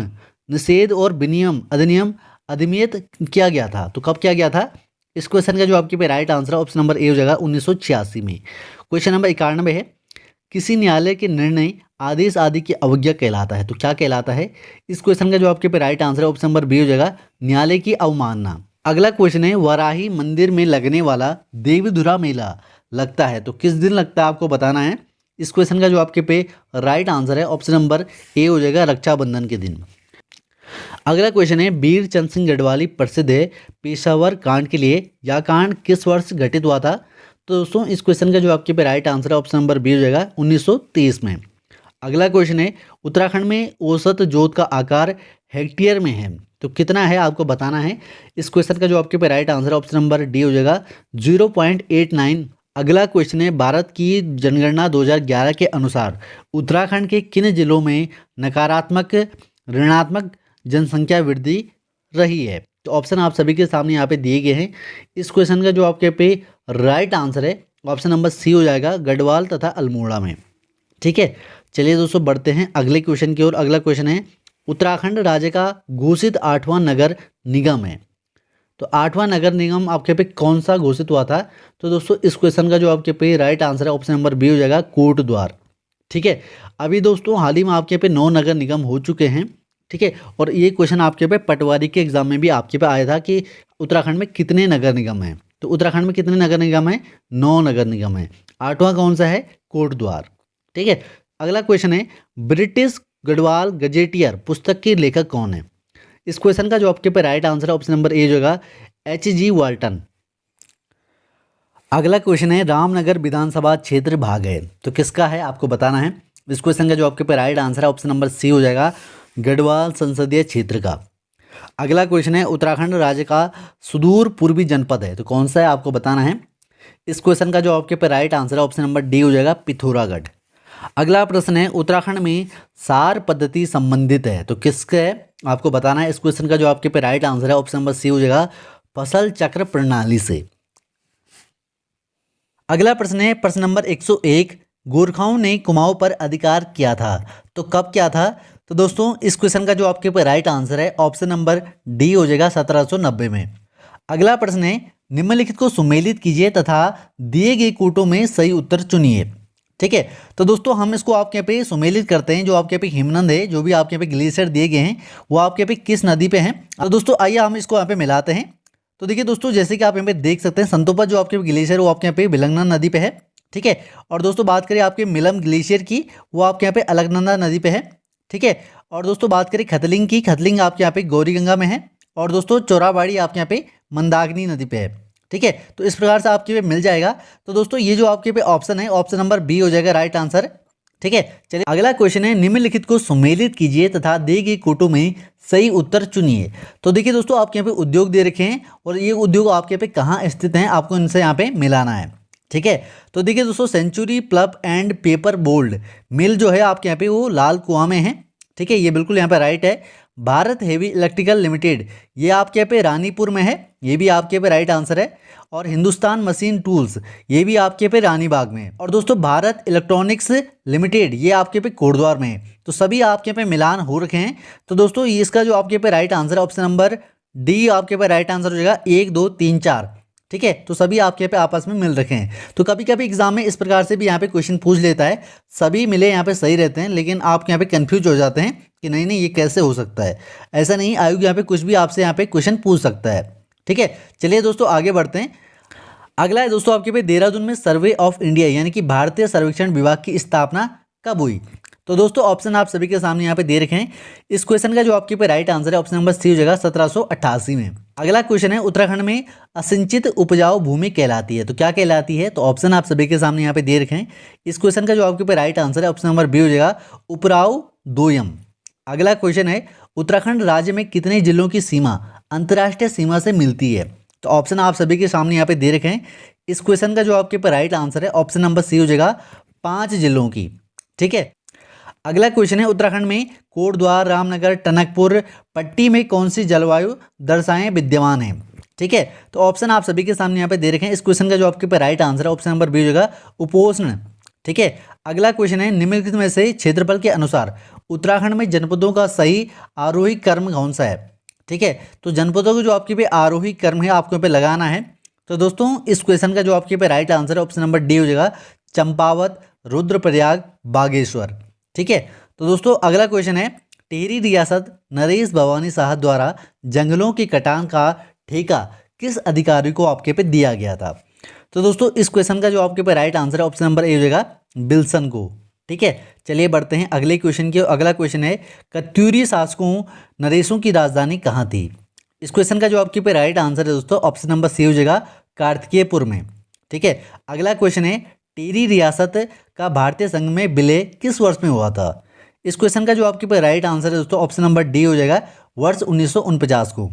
निषेध और विनियम अधिनियम अधिनियत किया गया था तो कब किया गया था? इस क्वेश्चन का जो आपके पे राइट आंसर है ऑप्शन नंबर ए हो जाएगा 1986 में। क्वेश्चन नंबर 91 है किसी न्यायालय के निर्णय आदेश आदि की अवज्ञा कहलाता है तो क्या कहलाता है? इस क्वेश्चन का जो आपके पे राइट आंसर है ऑप्शन नंबर बी हो जाएगा न्यायालय की अवमानना। अगला क्वेश्चन है वाराही मंदिर में लगने वाला देवीधुरा मेला लगता है तो किस दिन लगता है आपको बताना है। इस क्वेश्चन का जो आपके पे राइट आंसर है ऑप्शन नंबर ए हो जाएगा रक्षाबंधन के दिन। अगला क्वेश्चन है वीर चंद सिंह गढ़वाली प्रसिद्ध है पेशावर कांड के लिए यह कांड किस वर्ष घटित हुआ था? तो दोस्तों इस क्वेश्चन का जो आपके पे राइट आंसर है ऑप्शन नंबर बी हो जाएगा 1923 में। अगला क्वेश्चन है उत्तराखंड में औसत जोत का आकार हेक्टेयर में है तो कितना है आपको बताना है। इस क्वेश्चन का जो आपके पे राइट आंसर है ऑप्शन नंबर डी हो जाएगा 0.89। अगला क्वेश्चन है भारत की जनगणना 2011 के अनुसार उत्तराखंड के किन जिलों में नकारात्मक ऋणात्मक जनसंख्या वृद्धि रही है? तो ऑप्शन आप सभी के सामने यहाँ पे दिए गए हैं। इस क्वेश्चन का जो आपके पे राइट आंसर है ऑप्शन नंबर सी हो जाएगा गढ़वाल तथा अल्मोड़ा में। ठीक है, चलिए दोस्तों बढ़ते हैं अगले क्वेश्चन की ओर। अगला क्वेश्चन है उत्तराखंड राज्य का घोषित 8वां नगर निगम है तो 8वां नगर निगम आपके पे कौन सा घोषित हुआ था? तो दोस्तों इस क्वेश्चन का जो आपके पे राइट आंसर है ऑप्शन नंबर बी हो जाएगा कोटद्वार। ठीक है, अभी दोस्तों हाल ही में आपके पे 9 नगर निगम हो चुके हैं। ठीक है, और ये क्वेश्चन आपके पे पटवारी के एग्जाम में भी आपके पे आया था कि उत्तराखंड में कितने नगर निगम हैं। तो उत्तराखंड में कितने नगर निगम हैं? 9 नगर निगम हैं। 8वां कौन सा है? कोटद्वार। ठीक है, अगला क्वेश्चन है ब्रिटिश गढ़वाल गजेटियर पुस्तक के लेखक कौन है? इस क्वेश्चन का जो आपके पे राइट आंसर है ऑप्शन नंबर ए होगा H.G. वाल्टन। अगला क्वेश्चन है रामनगर विधानसभा क्षेत्र भाग है तो किसका है आपको बताना है। इस क्वेश्चन का जो आपके पे राइट आंसर है ऑप्शन नंबर सी हो जाएगा गढ़वाल संसदीय क्षेत्र का। अगला क्वेश्चन है उत्तराखंड राज्य का सुदूर पूर्वी जनपद है तो कौन सा है आपको बताना है। इस क्वेश्चन का जो आपके पे राइट आंसर है ऑप्शन नंबर डी हो जाएगा पिथौरागढ़। अगला प्रश्न है उत्तराखंड में सार पद्धति संबंधित है तो किसका है आपको बताना है। इस क्वेश्चन का जो आपके पे राइट आंसर है ऑप्शन नंबर सी हो जाएगा फसल चक्र प्रणाली से। अगला प्रश्न है प्रश्न नंबर 101 गोरखाओं ने कुमाऊं पर अधिकार किया था तो कब किया था? तो दोस्तों इस क्वेश्चन का जो आपके पे राइट आंसर है ऑप्शन नंबर डी हो जाएगा 1790 में। अगला प्रश्न है निम्नलिखित को सुमेलित कीजिए तथा दिए गए कोटों में सही उत्तर चुनिए। ठीक है, तो दोस्तों हम इसको आपके यहाँ पे सुमेलित करते हैं। जो आपके यहाँ पे हिमनद है, जो भी आपके यहाँ पे ग्लेशियर दिए गए हैं वो आपके यहाँ पे किस नदी पे हैं। तो दोस्तों आइए हम इसको यहाँ पे मिलाते हैं। तो देखिए दोस्तों जैसे कि आप यहाँ पे देख सकते हैं संतोपा जो आपके ग्लेशियर वो आपके यहाँ पे विलंगना नदी पे है। ठीक है, और दोस्तों बात करें आपके मिलम ग्लेशियर की वो आपके यहाँ पे अलकनंदा नदी पे है। ठीक है, और दोस्तों बात करें खतलिंग की, खतलिंग आपके यहाँ पे गौरीगंगा में है। और दोस्तों चौराबाड़ी आपके यहाँ पे मंदाकिनी नदी पे है। ठीक है, तो इस प्रकार से आपके पे मिल जाएगा। तो दोस्तों ये जो आपके पे ऑप्शन है ऑप्शन नंबर बी हो जाएगा राइट आंसर। ठीक है, चलिए अगला क्वेश्चन है निम्नलिखित को सुमेलित कीजिए तथा दिए गए कोटों में सही उत्तर चुनिए। तो देखिए दोस्तों आपके यहाँ पे उद्योग दे रखे हैं और ये उद्योग आपके पे कहाँ स्थित हैं आपको इनसे यहाँ पे मिलाना है। ठीक है, तो देखिए दोस्तों सेंचुरी प्लप एंड पेपर बोल्ड मिल जो है आपके यहाँ पे वो लाल कुआं में है। ठीक है, ये बिल्कुल यहाँ पे राइट है। भारत हेवी इलेक्ट्रिकल लिमिटेड ये आपके यहाँ पे रानीपुर में है, ये भी आपके यहाँ पे राइट आंसर है। और हिंदुस्तान मशीन टूल्स ये भी आपके पे रानीबाग में है। और दोस्तों भारत इलेक्ट्रॉनिक्स लिमिटेड ये आपके पे कोटद्वार में है। तो सभी आपके पे मिलान हो रखे हैं। तो दोस्तों इसका जो आपके पे राइट आंसर है ऑप्शन नंबर डी आपके पे राइट आंसर हो जाएगा 1 2 3 4। ठीक है, तो सभी आपके पे आपस में मिल रखे हैं। तो कभी कभी एग्जाम में इस प्रकार से भी यहाँ पे क्वेश्चन पूछ लेता है, सभी मिले यहाँ पे सही रहते हैं, लेकिन आप यहाँ पे कंफ्यूज हो जाते हैं कि नहीं नहीं ये कैसे हो सकता है। ऐसा नहीं, आयोग यहाँ पे कुछ भी आपसे यहाँ पे क्वेश्चन पूछ सकता है। ठीक है, चलिए दोस्तों आगे बढ़ते हैं। अगला है दोस्तों आपके पे देहरादून में सर्वे ऑफ इंडिया यानी कि भारतीय सर्वेक्षण विभाग की स्थापना कब हुई। तो दोस्तों ऑप्शन आप सभी के सामने यहाँ पे दे रखे हैं। इस क्वेश्चन का जो आपके पे राइट आंसर है ऑप्शन नंबर सी हो जाएगा 1788 में। अगला क्वेश्चन है उत्तराखंड में असिंचित उपजाऊ भूमि कहलाती है, तो क्या कहलाती है। तो ऑप्शन आप सभी के सामने यहाँ पे दे रखे हैं। इस क्वेश्चन का जो आपके पे राइट आंसर है ऑप्शन नंबर बी हो जाएगा उपराऊ दोयम। अगला क्वेश्चन है उत्तराखंड राज्य में कितने जिलों की सीमा अंतर्राष्ट्रीय सीमा से मिलती है। तो ऑप्शन आप सभी के सामने यहाँ पे दे रखे हैं। इस क्वेश्चन का जो आपके पे राइट आंसर है ऑप्शन नंबर सी हो जाएगा 5 जिलों की। ठीक है, अगला क्वेश्चन है उत्तराखंड में कोटद्वार, रामनगर, टनकपुर पट्टी में कौन सी जलवायु दशाएं विद्यमान है। ठीक है, तो ऑप्शन आप सभी के सामने यहाँ पे दे रखे हैं। इस क्वेश्चन का जो आपके पे राइट आंसर है ऑप्शन नंबर बी हो जाएगा उपोष्ण। ठीक है, अगला क्वेश्चन है निम्नलिखित में से क्षेत्रफल के अनुसार उत्तराखंड में जनपदों का सही आरोही क्रम कौन सा है। ठीक है, तो जनपदों का जो आपके पे आरोही क्रम है आपको यहाँ पे लगाना है। तो दोस्तों इस क्वेश्चन का जो आपके पे राइट आंसर है ऑप्शन नंबर डी हो जाएगा चंपावत, रुद्रप्रयाग, बागेश्वर। ठीक है, तो दोस्तों अगला क्वेश्चन है टिहरी रियासत नरेश भवानी साहब द्वारा जंगलों की कटान का ठेका किस अधिकारी को आपके पे दिया गया था। तो दोस्तों इस क्वेश्चन का जो आपके पे राइट आंसर है ऑप्शन नंबर ए हो जाएगा बिल्सन को। ठीक है, चलिए बढ़ते हैं अगले क्वेश्चन की। अगला क्वेश्चन है कत्यूरी शासकों नरेशों की राजधानी कहाँ थी। इस क्वेश्चन का जो आपके पे राइट आंसर है दोस्तों ऑप्शन नंबर सी हो जाएगा कार्तिकेयपुर में। ठीक है, अगला क्वेश्चन है टिहरी रियासत का भारतीय संघ में विलय किस वर्ष में हुआ था। इस क्वेश्चन का जो आपके पे राइट आंसर है दोस्तों ऑप्शन नंबर डी हो जाएगा वर्ष 1949 को।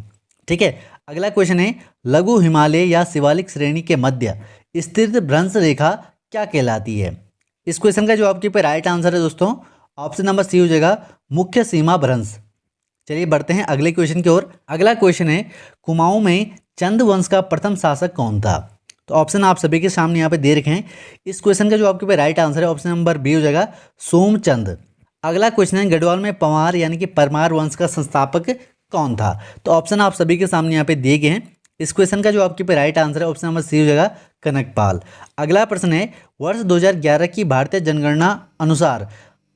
ठीक है, अगला क्वेश्चन है लघु हिमालय या शिवालिक श्रेणी के मध्य स्थित भ्रंश रेखा क्या कहलाती है। इस क्वेश्चन का जो आपके पे राइट आंसर है दोस्तों ऑप्शन नंबर सी हो जाएगा मुख्य सीमा भ्रंश। चलिए बढ़ते हैं अगले क्वेश्चन की ओर। अगला क्वेश्चन है कुमाऊं में चंद वंश का प्रथम शासक कौन था। तो ऑप्शन आप सभी के सामने यहाँ पे दे रखे हैं। इस क्वेश्चन का जो आपके पे राइट आंसर है ऑप्शन नंबर बी हो जाएगा सोमचंद। अगला क्वेश्चन है गढ़वाल में पंवार यानी कि परमार वंश का संस्थापक कौन था। तो ऑप्शन आप सभी के सामने यहाँ पे दिए गए हैं। इस क्वेश्चन का जो आपके पे राइट आंसर है ऑप्शन नंबर सी हो जाएगा कनकपाल। अगला प्रश्न है वर्ष 2011 की भारतीय जनगणना अनुसार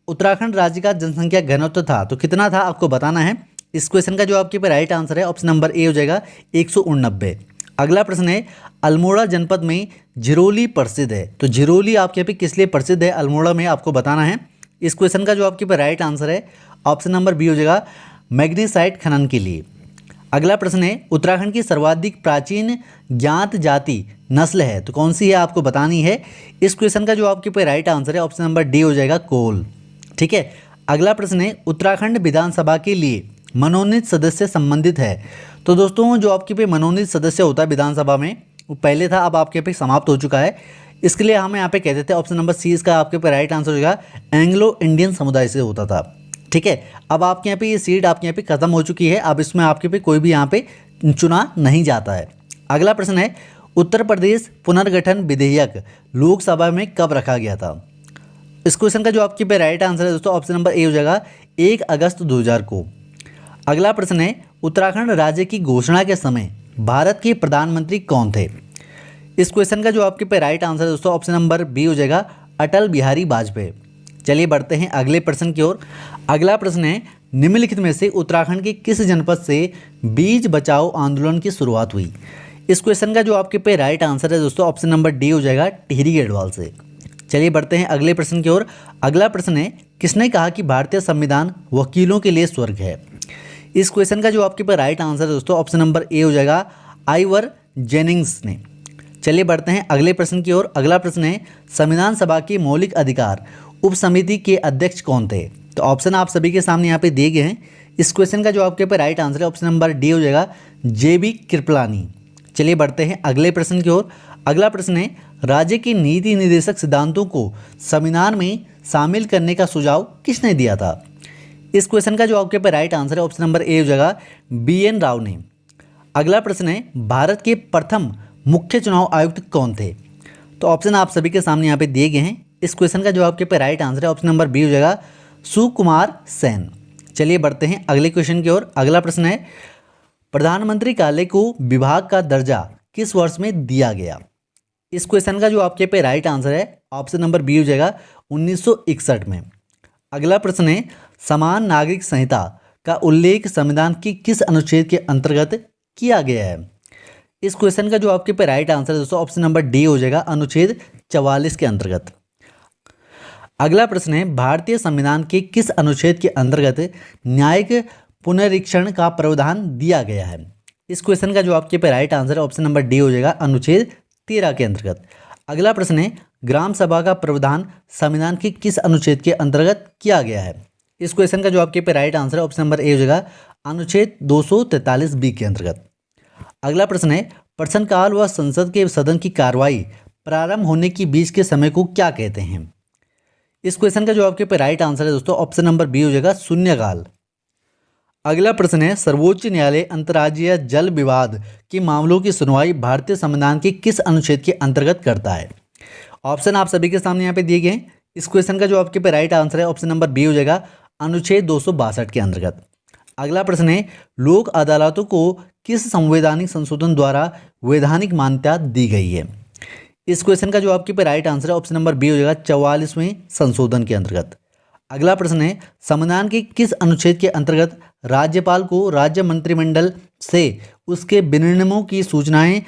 उत्तराखंड राज्य का जनसंख्या घनत्व था तो कितना था आपको बताना है। इस क्वेश्चन का जो आपके पे राइट आंसर है ऑप्शन नंबर ए हो जाएगा 189। अगला प्रश्न है अल्मोड़ा जनपद में झिरोली प्रसिद्ध है तो झिरोली आपके पे किस लिए प्रसिद्ध है अल्मोड़ा में आपको बताना है। इस क्वेश्चन का जो आपके पे राइट आंसर है ऑप्शन नंबर बी हो जाएगा मैग्नीसाइट खनन के लिए। अगला प्रश्न है उत्तराखंड की सर्वाधिक प्राचीन ज्ञात जाति नस्ल है तो कौन सी है आपको बतानी है। इस क्वेश्चन का जो आपके पे राइट आंसर है ऑप्शन नंबर डी हो जाएगा कोल। ठीक है, अगला प्रश्न है उत्तराखंड विधानसभा के लिए मनोनीत सदस्य संबंधित है। तो दोस्तों जो आपके पे मनोनीत सदस्य होता है विधानसभा में वो पहले था अब आपके पे समाप्त हो चुका है। इसके लिए हम यहाँ पे कहते थे ऑप्शन नंबर सी इसका आपके पे राइट आंसर हो जाएगा एंग्लो इंडियन समुदाय से होता था। ठीक है, अब आपके यहाँ पे ये सीट आपके यहाँ पे खत्म हो चुकी है। अब इसमें आपके पे कोई भी यहाँ पे चुना नहीं जाता है। अगला प्रश्न है उत्तर प्रदेश पुनर्गठन विधेयक लोकसभा में कब रखा गया था। इस क्वेश्चन का जो आपके पे राइट आंसर है दोस्तों ऑप्शन नंबर ए हो जाएगा 1 अगस्त 2000 को। अगला प्रश्न है उत्तराखंड राज्य की घोषणा के समय भारत के प्रधानमंत्री कौन थे। इस क्वेश्चन का जो आपके पे राइट आंसर है दोस्तों ऑप्शन नंबर बी हो जाएगा अटल बिहारी वाजपेयी। चलिए बढ़ते हैं अगले प्रश्न की ओर। अगला प्रश्न है निम्नलिखित में से उत्तराखंड के किस जनपद से बीज बचाओ आंदोलन की शुरुआत हुई। इस क्वेश्चन का जो आपके पे राइट आंसर है दोस्तों ऑप्शन नंबर डी हो जाएगा टिहरी गढ़वाल से। चलिए बढ़ते हैं अगले प्रश्न की ओर। अगला प्रश्न है किसने कहा कि भारतीय संविधान वकीलों के लिए स्वर्ग है। इस क्वेश्चन का जो आपके पे राइट आंसर है दोस्तों ऑप्शन नंबर ए हो जाएगा आइवर जेनिंग्स ने। चलिए बढ़ते हैं अगले प्रश्न की ओर। अगला प्रश्न है संविधान सभा की मौलिक अधिकार उप समिति के अध्यक्ष कौन थे। तो ऑप्शन आप सभी के सामने यहाँ पे दिए गए हैं। इस क्वेश्चन का जो आपके पे राइट आंसर है ऑप्शन नंबर डी हो जाएगा जेबी कृपलानी। चलिए बढ़ते हैं अगले प्रश्न की ओर। अगला प्रश्न है राज्य के नीति निर्देशक सिद्धांतों को संविधान में शामिल करने का सुझाव किसने दिया था। इस क्वेश्चन का जो आपके पे राइट आंसर है ऑप्शन नंबर ए हो जाएगा BN राव ने। अगला प्रश्न है भारत के प्रथम मुख्य चुनाव आयुक्त कौन थे। तो ऑप्शन आप सभी के सामने यहाँ पे दिए गए हैं। इस क्वेश्चन का जो आपके पे राइट आंसर है ऑप्शन नंबर बी हो जाएगा सुकुमार सेन। चलिए बढ़ते हैं अगले क्वेश्चन की ओर। अगला प्रश्न है प्रधानमंत्री कार्यालय को विभाग का दर्जा किस वर्ष में दिया गया? इस क्वेश्चन का जो आपके पे राइट आंसर है ऑप्शन नंबर बी हो जाएगा 1961 में। अगला प्रश्न है समान नागरिक संहिता का उल्लेख संविधान की किस अनुच्छेद के अंतर्गत किया गया है? इस क्वेश्चन का जो आपके पे राइट आंसर है दोस्तों ऑप्शन नंबर डी हो जाएगा अनुच्छेद 44 के अंतर्गत। अगला प्रश्न है भारतीय संविधान के किस अनुच्छेद के अंतर्गत न्यायिक पुनरीक्षण का प्रावधान दिया गया है? इस क्वेश्चन का जो आपके पे राइट आंसर है ऑप्शन नंबर डी हो जाएगा अनुच्छेद 13 के अंतर्गत। अगला प्रश्न है ग्राम सभा का प्रावधान संविधान के किस अनुच्छेद के अंतर्गत किया गया है? इस क्वेश्चन का जो आपके पे राइट आंसर है ऑप्शन नंबर ए हो जाएगा अनुच्छेद 243 बी के अंतर्गत। अगला प्रश्न है प्रश्नकाल व संसद के सदन की कार्रवाई प्रारंभ होने के बीच के समय को क्या कहते हैं? इस क्वेश्चन का जो आपके पे राइट आंसर है दोस्तों ऑप्शन नंबर बी हो जाएगा शून्यकाल। अगला प्रश्न है सर्वोच्च न्यायालय अंतर्राज्यीय जल विवाद के मामलों की सुनवाई भारतीय संविधान के किस अनुच्छेद के अंतर्गत करता है? ऑप्शन आप सभी के सामने यहाँ पे दिए गए हैं। इस क्वेश्चन का जो आपके पे राइट आंसर है ऑप्शन नंबर बी हो जाएगा अनुच्छेद 262 के अंतर्गत। अगला प्रश्न है लोक अदालतों को किस संवैधानिक संशोधन द्वारा वैधानिक मान्यता दी गई है? इस क्वेश्चन का जो आपके पे राइट आंसर है ऑप्शन नंबर बी हो जाएगा 44वें संशोधन के अंतर्गत। अगला प्रश्न है संविधान के किस अनुच्छेद के अंतर्गत राज्यपाल को राज्य मंत्रिमंडल से उसके विनिर्णयों की सूचनाएं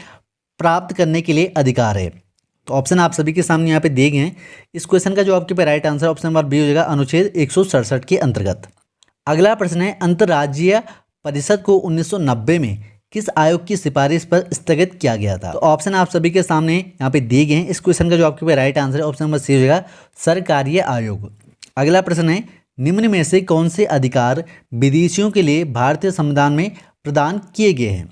प्राप्त करने के लिए अधिकार है? तो ऑप्शन आप सभी के सामने यहाँ पे दिए गए हैं। इस क्वेश्चन का जो आपके पे right answer option number B हो जाएगा अनुच्छेद 167 के अंतर्गत। अगला प्रश्न है अंतर्राज्यीय परिषद को 1990 में किस आयोग की सिफारिश पर स्थगित किया गया था? तो ऑप्शन आप सभी के सामने यहाँ पे दिए गए हैं। इस क्वेश्चन का जो आपके पे राइट आंसर है ऑप्शन नंबर सी हो जाएगा सरकारीय आयोग। अगला प्रश्न है निम्न में से कौन से अधिकार विदेशियों के लिए भारतीय संविधान में प्रदान किए गए हैं?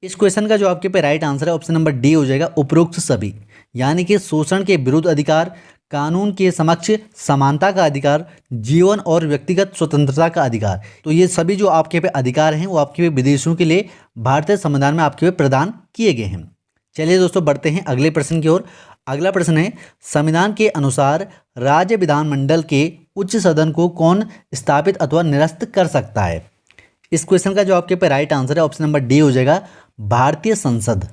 इस क्वेश्चन का जो आपके पे राइट आंसर है ऑप्शन नंबर डी हो जाएगा उपरोक्त सभी, यानी कि शोषण के विरुद्ध अधिकार, कानून के समक्ष समानता का अधिकार, जीवन और व्यक्तिगत स्वतंत्रता का अधिकार। तो ये सभी जो आपके पे अधिकार हैं वो आपके पे विदेशियों के लिए भारतीय संविधान में आपके पे प्रदान किए गए हैं। चलिए दोस्तों बढ़ते हैं अगले प्रश्न की ओर। अगला प्रश्न है संविधान के अनुसार राज्य विधानमंडल के उच्च सदन को कौन स्थापित अथवा निरस्त कर सकता है? इस क्वेश्चन का जो आपके पे राइट आंसर है ऑप्शन नंबर डी हो जाएगा भारतीय संसद।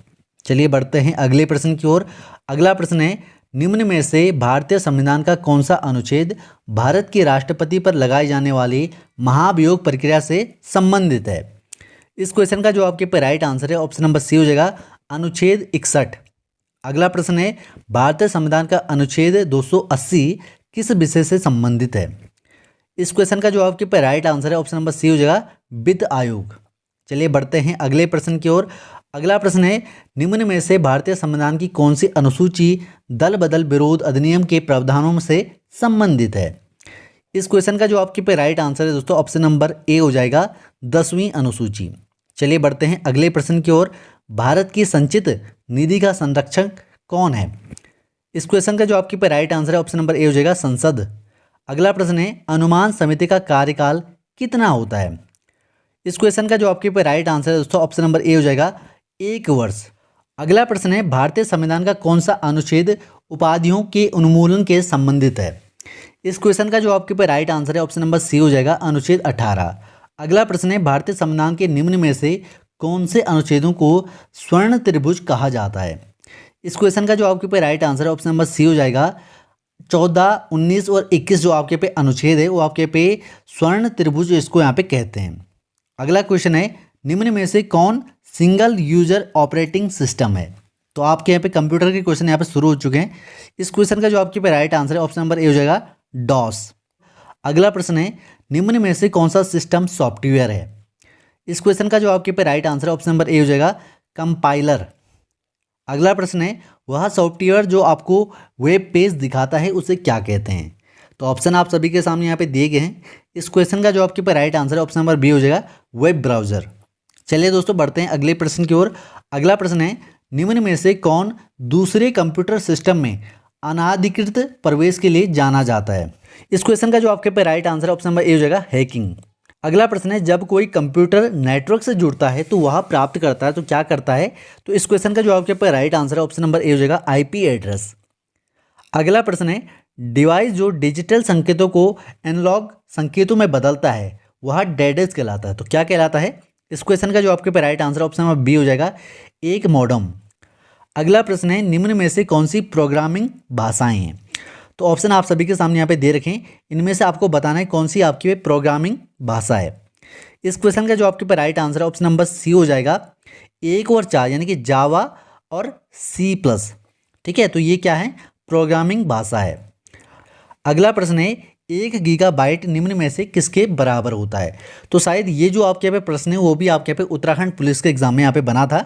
चलिए बढ़ते हैं अगले प्रश्न की ओर। अगला प्रश्न है निम्न में से भारतीय संविधान का कौन सा अनुच्छेद भारत के राष्ट्रपति पर लगाई जाने वाली महाभियोग प्रक्रिया से संबंधित है? इस क्वेश्चन का जो आपके पे राइट आंसर है ऑप्शन नंबर सी हो जाएगा अनुच्छेद 61। अगला प्रश्न है भारतीय संविधान का अनुच्छेद 280 किस विषय से संबंधित है? इस क्वेश्चन का जो आपके पे राइट आंसर है ऑप्शन नंबर सी हो जाएगा वित्त आयोग। चलिए बढ़ते हैं अगले प्रश्न की ओर। अगला प्रश्न है निम्न में से भारतीय संविधान की कौन सी अनुसूची दल बदल विरोध अधिनियम के प्रावधानों से संबंधित है? इस क्वेश्चन का जो आपके पे राइट आंसर है दोस्तों ऑप्शन नंबर ए हो जाएगा 10वीं अनुसूची। चलिए बढ़ते हैं अगले प्रश्न की ओर। भारत की संचित निधि का संरक्षक कौन है? इस क्वेश्चन का जो आपके पे राइट आंसर है ऑप्शन नंबर ए हो जाएगा संसद। अगला प्रश्न है अनुमान समिति का कार्यकाल कितना होता है? इस क्वेश्चन का जो आपके पे राइट आंसर है दोस्तों ऑप्शन नंबर ए हो जाएगा 1 वर्ष। अगला प्रश्न है भारतीय संविधान का कौन सा अनुच्छेद उपाधियों के उन्मूलन के संबंधित है? इस क्वेश्चन का जो आपके पे राइट आंसर है ऑप्शन नंबर सी हो जाएगा अनुच्छेद 18। अगला प्रश्न है भारतीय संविधान के निम्न में से कौन से अनुच्छेदों को स्वर्ण त्रिभुज कहा जाता है? इस क्वेश्चन का जो आपके पे राइट आंसर है ऑप्शन नंबर सी हो जाएगा 14, 19 और 21 जो आपके पे अनुच्छेद है वो आपके पे स्वर्ण त्रिभुज इसको यहाँ पे कहते हैं। अगला क्वेश्चन है निम्न में से कौन सिंगल यूजर ऑपरेटिंग सिस्टम है? तो आपके यहाँ पे कंप्यूटर के क्वेश्चन यहाँ पे शुरू हो चुके हैं। इस क्वेश्चन का जो आपके पे राइट आंसर है ऑप्शन नंबर ए हो जाएगा डॉस। अगला प्रश्न है निम्न में से कौन सा सिस्टम सॉफ्टवेयर है? इस क्वेश्चन का जो आपके पे राइट आंसर है ऑप्शन नंबर ए हो जाएगा कंपाइलर। अगला प्रश्न है वह सॉफ्टवेयर जो आपको वेब पेज दिखाता है उसे क्या कहते हैं? तो ऑप्शन आप सभी के सामने यहाँ पे दिए गए हैं। इस क्वेश्चन का जो आपके पे राइट आंसर है ऑप्शन नंबर बी हो जाएगा वेब ब्राउजर। चलिए दोस्तों बढ़ते हैं अगले प्रश्न की ओर। अगला प्रश्न है निम्न में से कौन दूसरे कंप्यूटर सिस्टम में अनाधिकृत प्रवेश के लिए जाना जाता है? इस क्वेश्चन का जो आपके पे राइट आंसर है ऑप्शन नंबर ए हो जाएगा हैकिंग। अगला प्रश्न है जब कोई कंप्यूटर नेटवर्क से जुड़ता है तो वह प्राप्त करता है तो क्या करता है? तो इस क्वेश्चन का जो आपके पे राइट आंसर है ऑप्शन नंबर ए हो जाएगा आईपी एड्रेस। अगला प्रश्न है डिवाइस जो डिजिटल संकेतों को एनालॉग संकेतों में बदलता है वह डेडेस कहलाता है तो क्या कहलाता है? इस क्वेश्चन का जो आपके पे right answer option number B हो जाएगा, एक मॉडम। अगला प्रश्न है, निम्न में से कौन सी प्रोग्रामिंग भाषाएं हैं? तो ऑप्शन आप सभी के सामने यहाँ पे दे रखें, इनमें से आपको बताना है कौन सी आपकी प्रोग्रामिंग भाषा है। इस क्वेश्चन का जो आपके पे right answer option number C हो जाएगा, 1 और 4 यानी कि जावा और C+। ठीक है, तो ये क्या है, प्रोग्रामिंग भाषा है। अगला प्रश्न है, 1 गीगाबाइट निम्न में से किसके बराबर होता है? तो शायद ये जो आपके यहाँ पे प्रश्न है वो भी आपके यहाँ पे उत्तराखंड पुलिस के एग्जाम में यहाँ पे बना था।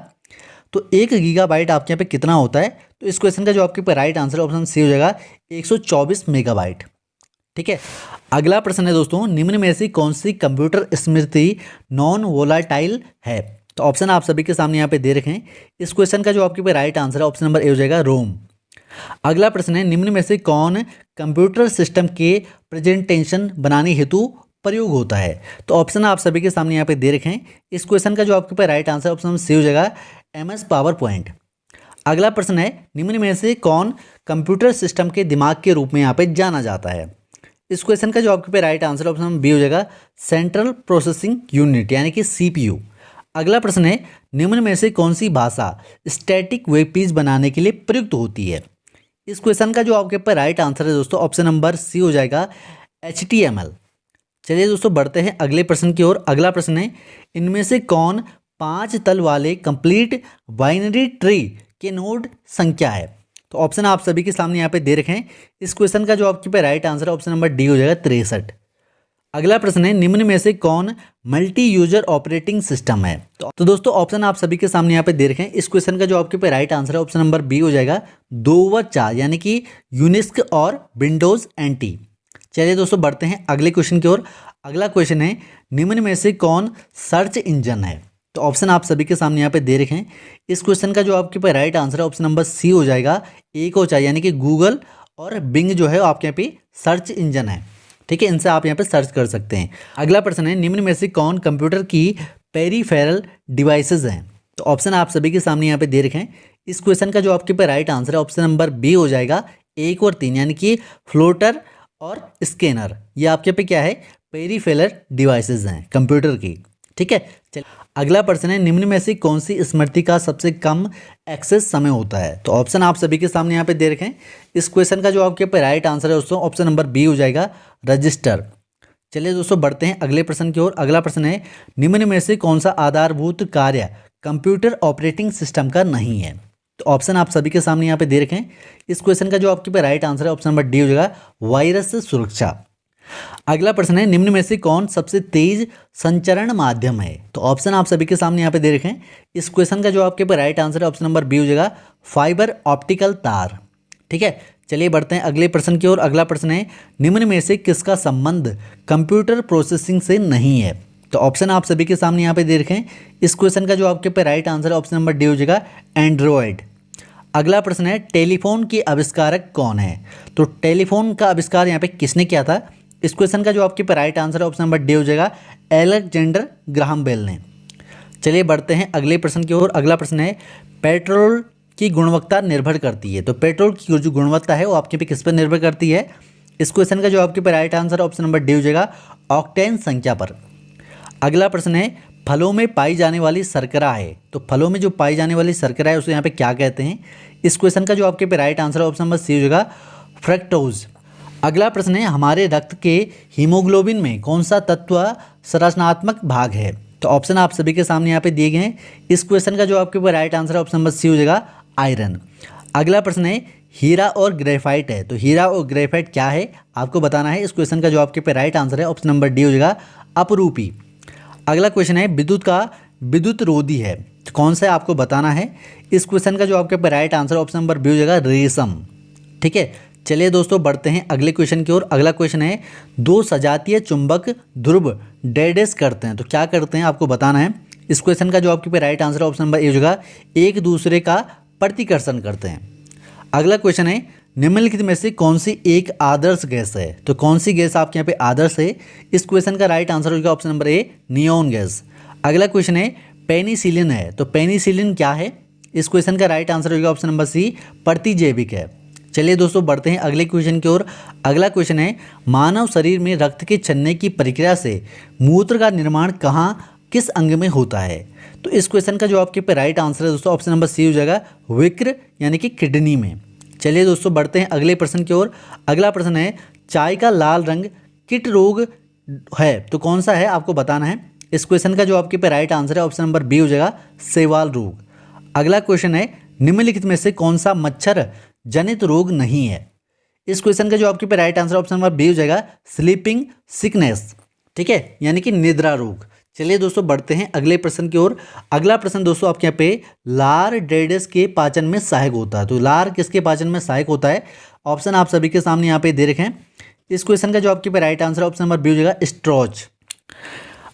तो 1 गीगाबाइट आपके यहाँ पे कितना होता है? तो इस क्वेश्चन का जो आपके पे राइट आंसर ऑप्शन सी हो जाएगा, 124 मेगाबाइट। ठीक है, अगला प्रश्न है दोस्तों, निम्न में से कौन सी कंप्यूटर स्मृति नॉन वोलाटाइल है? तो ऑप्शन आप सभी के सामने यहाँ पे दे रखे हैं। इस क्वेश्चन का जो आपके पे राइट आंसर है ऑप्शन नंबर ए हो जाएगा, रोम। अगला प्रश्न है, निम्न में से कौन कंप्यूटर सिस्टम के प्रेजेंटेशन बनाने हेतु प्रयोग होता है? तो ऑप्शन आप सभी के सामने यहाँ पे दे रखे हैं। इस क्वेश्चन का जो आपके पे right answer option number C हो जाएगा, MS पावर पॉइंट। अगला प्रश्न है, निम्न में से कौन कंप्यूटर सिस्टम के दिमाग के रूप में यहाँ पे जाना जाता है? इस क्वेश्चन का जो आपके पे right answer option number B हो जाएगा, सेंट्रल प्रोसेसिंग यूनिट यानी कि CPU। अगला प्रश्न है, निम्न में से कौन सी भाषा स्टैटिक वेब पेज बनाने के लिए प्रयुक्त होती है? इस क्वेश्चन का जो आपके ऊपर राइट आंसर है दोस्तों ऑप्शन नंबर सी हो जाएगा, HTML। चलिए दोस्तों बढ़ते हैं अगले प्रश्न की ओर। अगला प्रश्न है, इनमें से कौन 5 तल वाले कंप्लीट बाइनरी ट्री के नोड संख्या है? तो ऑप्शन आप सभी के सामने यहाँ पे दे रखे हैं। इस क्वेश्चन का जो आपके पे राइट आंसर है ऑप्शन नंबर डी हो जाएगा, 63। अगला प्रश्न है, निम्न में से कौन मल्टी यूजर ऑपरेटिंग सिस्टम है? तो दोस्तों ऑप्शन आप सभी के सामने यहाँ पे दे रखे हैं। इस क्वेश्चन का जो आपके पे राइट आंसर है ऑप्शन नंबर बी हो जाएगा, 2 व 4 यानी कि यूनिक्स और विंडोज NT। चलिए दोस्तों बढ़ते हैं अगले क्वेश्चन की ओर। अगला क्वेश्चन है, निम्न में से कौन सर्च इंजन है? तो ऑप्शन आप सभी के सामने यहाँ पे दे रखे हैं। इस क्वेश्चन का जो आपके पे राइट आंसर है ऑप्शन नंबर सी हो जाएगा, 1 और 4 यानी कि गूगल और बिंग जो है आपके यहाँ पे सर्च इंजन है। ठीक है, इनसे आप यहाँ पे सर्च कर सकते हैं। अगला प्रश्न है, निम्न में से कौन कंप्यूटर की पेरीफेरल डिवाइसेज हैं? तो ऑप्शन आप सभी के सामने यहाँ पे दे रखे हैं। इस क्वेश्चन का जो आपके पे राइट आंसर है ऑप्शन नंबर बी हो जाएगा, 1 और 3 यानी कि फ्लोटर और स्कैनर। ये आपके पे क्या है, पेरीफेरल डिवाइसेज हैं कंप्यूटर की। ठीक है, चलिए अगला प्रश्न है, निम्न में से कौन सी स्मृति का सबसे कम एक्सेस समय होता है? तो ऑप्शन आप सभी के सामने यहाँ पे दे रखे हैं। इस क्वेश्चन का जो आपके पे राइट आंसर है दोस्तों ऑप्शन नंबर बी हो जाएगा, रजिस्टर। चलिए दोस्तों बढ़ते हैं अगले प्रश्न की ओर। अगला प्रश्न है, निम्न में से कौन सा आधारभूत कार्य कंप्यूटर ऑपरेटिंग सिस्टम का नहीं है? तो ऑप्शन आप सभी के सामने यहाँ पे दे रखे हैं। इस क्वेश्चन का जो आपके पे राइट आंसर है ऑप्शन नंबर डी हो जाएगा, वायरस सुरक्षा। अगला प्रश्न है, निम्न में से कौन सबसे तेज संचरण माध्यम है? तो ऑप्शन आप सभी के सामने यहाँ पे दे रखे हैं। इस क्वेश्चन का जो आपके पे राइट आंसर है ऑप्शन नंबर बी हो जाएगा, फाइबर ऑप्टिकल तार। ठीक है, चलिए बढ़ते हैं अगले प्रश्न की ओर। अगला प्रश्न है, निम्न में से किसका संबंध कंप्यूटर प्रोसेसिंग से नहीं है? तो ऑप्शन आप सभी के सामने यहाँ पे दे रखे हैं। इस क्वेश्चन का जो आपके पे राइट आंसर है ऑप्शन नंबर डी हो जाएगा, एंड्रॉयड। अगला प्रश्न है, टेलीफोन के आविष्कारक कौन है? तो टेलीफोन का आविष्कार यहाँ पे किसने किया था? इस क्वेश्चन का जो आपके पे राइट आंसर है ऑप्शन नंबर डी हो जाएगा, अलेक्जेंडर ग्राहम बेल ने। चलिए बढ़ते हैं अगले प्रश्न की ओर। अगला प्रश्न है, पेट्रोल की गुणवत्ता निर्भर करती है। तो पेट्रोल की जो गुणवत्ता है वो आपके पे किस पर निर्भर करती है? इस क्वेश्चन का जो आपके पे राइट आंसर है ऑप्शन नंबर डी हो जाएगा, ऑक्टेन संख्या पर। अगला प्रश्न है, फलों में पाई जाने वाली शर्करा है। तो फलों में जो पाई जाने वाली शर्करा है उसे यहाँ पे क्या कहते हैं? इस क्वेश्चन का जो आपके पे राइट आंसर है ऑप्शन नंबर सी हो जाएगा, फ्रक्टोज। अगला प्रश्न है, हमारे रक्त के हीमोग्लोबिन में कौन सा तत्व संरचनात्मक भाग है? तो ऑप्शन आप सभी के सामने यहाँ पे दिए गए हैं। इस क्वेश्चन का जो आपके ऊपर राइट आंसर है ऑप्शन नंबर सी हो जाएगा, आयरन। अगला प्रश्न है, हीरा और ग्रेफाइट है। तो हीरा और ग्रेफाइट क्या है आपको बताना है। इस क्वेश्चन का जो आपके पे राइट आंसर है ऑप्शन नंबर डी हो जाएगा, अपरूपी। अगला क्वेश्चन है, विद्युत का विद्युत रोधी है तो कौन सा है आपको बताना है। इस क्वेश्चन का जो आपके पे right answer option number B हो जाएगा, रेशम। ठीक है, चलिए दोस्तों बढ़ते हैं अगले क्वेश्चन की ओर। अगला क्वेश्चन है, दो सजातीय चुंबक ध्रुव डेडेस करते हैं तो क्या करते हैं आपको बताना है। इस क्वेश्चन का जो आपके पे right answer option number A हो जाएगा, एक दूसरे का प्रतिकर्षण करते हैं। अगला क्वेश्चन है, निम्नलिखित में से कौन सी एक आदर्श गैस है? तो कौन सी गैस आपके यहाँ पे आदर्श है? इस क्वेश्चन का राइट आंसर होगा option number A, neon gas. अगला क्वेश्चन है, पेनिसिलिन है तो पेनिसिलिन क्या है? इस क्वेश्चन का राइट आंसर होगा ऑप्शन नंबर सी, प्रतिजैविक है। चलिए दोस्तों बढ़ते हैं अगले क्वेश्चन की ओर। अगला क्वेश्चन है, मानव शरीर में रक्त के छन्ने की प्रक्रिया से मूत्र का निर्माण कहाँ किस अंग में होता है? तो इस क्वेश्चन का जो आपके पे राइट आंसर है दोस्तों ऑप्शन नंबर सी हो जाएगा, विक्र यानी कि किडनी में। चलिए दोस्तों बढ़ते हैं अगले प्रश्न की ओर। अगला प्रश्न है, चाय का लाल रंग किट रोग है तो कौन सा है आपको बताना है। इस क्वेश्चन का जो आपके पे राइट आंसर है ऑप्शन नंबर बी हो जाएगा, शैवाल रोग। अगला क्वेश्चन है, निम्नलिखित में से कौन सा मच्छर जनित रोग नहीं है। इस क्वेश्चन का जो आपके पे right answer option number B हो जाएगा, स्लीपिंग सिकनेस, ठीक है, यानी कि निद्रा रोग। चलिए दोस्तों बढ़ते हैं अगले प्रश्न की ओर। अगला प्रश्न दोस्तों आपके यहाँ पे, लार डेडस के पाचन में सहायक होता है। तो लार किसके पाचन में सहायक होता है? ऑप्शन आप सभी के सामने यहाँ पे दे रखे हैं। इस क्वेश्चन का जो आपके पे right answer option number B हो जाएगा, स्ट्रोच।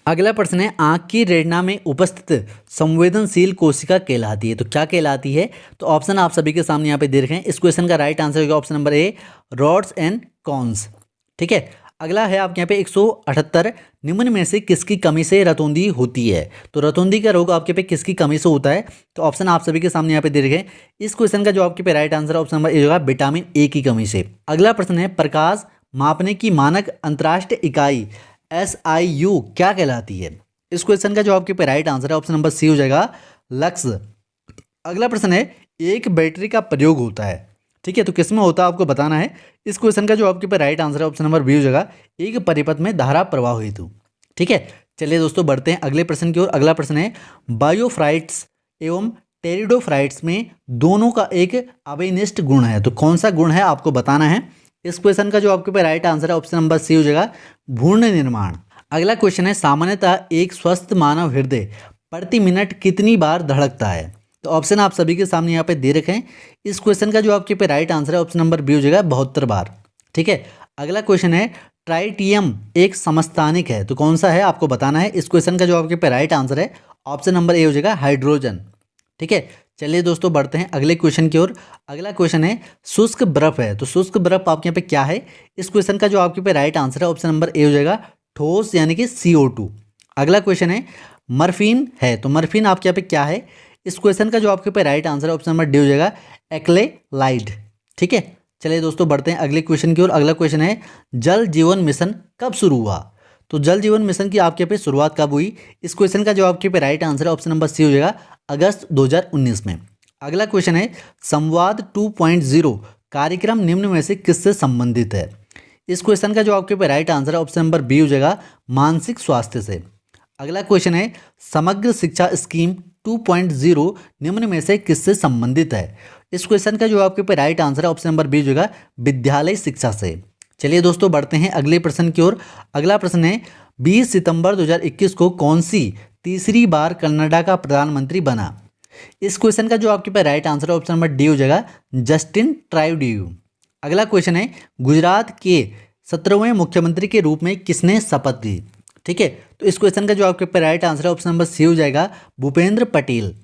अगला प्रश्न है, आंख की रेटिना में उपस्थित संवेदनशील कोशिका कहलाती है। तो क्या कहलाती है? तो ऑप्शन आप सभी के सामने यहाँ पे दे रखे हैं। इस क्वेश्चन का राइट आंसर होगा option number A, rods and cons, ठीक है। अगला है आपके यहाँ पे 178, निम्न में से किसकी कमी से रतौंधी होती है। तो रतौंधी का रोग आपके पे किसकी कमी से होता है? तो ऑप्शन आप सभी के सामने यहाँ पे दे रखे हैं। इस क्वेश्चन का जो आपके पे right answer option number A होगा, विटामिन ए की कमी से। अगला प्रश्न है, प्रकाश मापने की मानक अंतर्राष्ट्रीय इकाई SIU क्या कहलाती है। इस क्वेश्चन का जो आपके पे राइट आंसर है ऑप्शन नंबर सी हो जाएगा, लक्स। अगला प्रश्न है, एक बैटरी का प्रयोग होता है, ठीक है, तो किसमें होता है आपको बताना है। इस क्वेश्चन का जो आपके पे राइट आंसर है ऑप्शन नंबर बी हो जाएगा, एक परिपथ में धारा प्रवाह हेतु, ठीक है। चलिए दोस्तों बढ़ते हैं अगले प्रश्न की ओर। अगला प्रश्न है, बायोफ्राइट्स एवं टेरिडोफ्राइट्स में दोनों का एक अविनिष्ट गुण है। तो कौन सा गुण है आपको बताना है। इस क्वेश्चन का जो आपके पे राइट आंसर है ऑप्शन नंबर सी हो जाएगा, भ्रूण निर्माण। अगला क्वेश्चन है, सामान्यतः एक स्वस्थ मानव हृदय प्रति मिनट कितनी बार धड़कता है। तो ऑप्शन आप सभी के सामने यहाँ पे दे रखे हैं। इस क्वेश्चन का जो आपके पे राइट आंसर है ऑप्शन नंबर बी हो जाएगा, 72 बार, ठीक है। अगला क्वेश्चन है, ट्राइटियम एक समस्थानिक है, तो कौन सा है आपको बताना है। इस क्वेश्चन का जो आपके पे राइट आंसर है ऑप्शन नंबर ए हो जाएगा, हाइड्रोजन, ठीक है। चलिए दोस्तों बढ़ते हैं अगले क्वेश्चन की ओर। अगला क्वेश्चन है, शुष्क बर्फ है, तो शुष्क बर्फ आपके यहाँ पे क्या है। इस क्वेश्चन का जो आपके पे राइट आंसर है ऑप्शन नंबर ए हो जाएगा, ठोस यानी कि CO2। अगला क्वेश्चन है, मर्फिन है, तो मर्फिन आपके यहाँ पे क्या है। इस क्वेश्चन का जो आपके पे राइट आंसर है ऑप्शन नंबर डी हो जाएगा, एक्लेलाइड, ठीक है। चलिए दोस्तों बढ़ते हैं अगले क्वेश्चन की ओर। अगला क्वेश्चन है, जल जीवन मिशन कब शुरू हुआ। तो जल जीवन मिशन की आपके पे शुरुआत कब हुई। इस क्वेश्चन का जो आपके पे राइट आंसर है ऑप्शन नंबर सी हो जाएगा, अगस्त 2019 में। अगला क्वेश्चन है, संवाद 2.0 कार्यक्रम निम्न में से किससे संबंधित है। इस क्वेश्चन का जो आपके पे राइट आंसर है ऑप्शन नंबर बी हो जाएगा, मानसिक स्वास्थ्य से। अगला क्वेश्चन है, समग्र शिक्षा स्कीम 2.0 निम्न में से किससे संबंधित है। इस क्वेश्चन का जो आपके पे राइट आंसर है ऑप्शन नंबर बी हो जाएगा, विद्यालय शिक्षा से। चलिए दोस्तों बढ़ते हैं अगले प्रश्न की ओर। अगला प्रश्न है, 20 सितंबर 2021 को कौन सी तीसरी बार कनाडा का प्रधानमंत्री बना। इस क्वेश्चन का जो आपके पास राइट आंसर है ऑप्शन नंबर डी हो जाएगा, जस्टिन ट्रूडेau। अगला क्वेश्चन है, गुजरात के 17वें मुख्यमंत्री के रूप में किसने शपथ ली। ठीक है, तो इस क्वेश्चन का जो आपके पास राइट आंसर है ऑप्शन नंबर सी हो जाएगा, भूपेंद्र पटेल।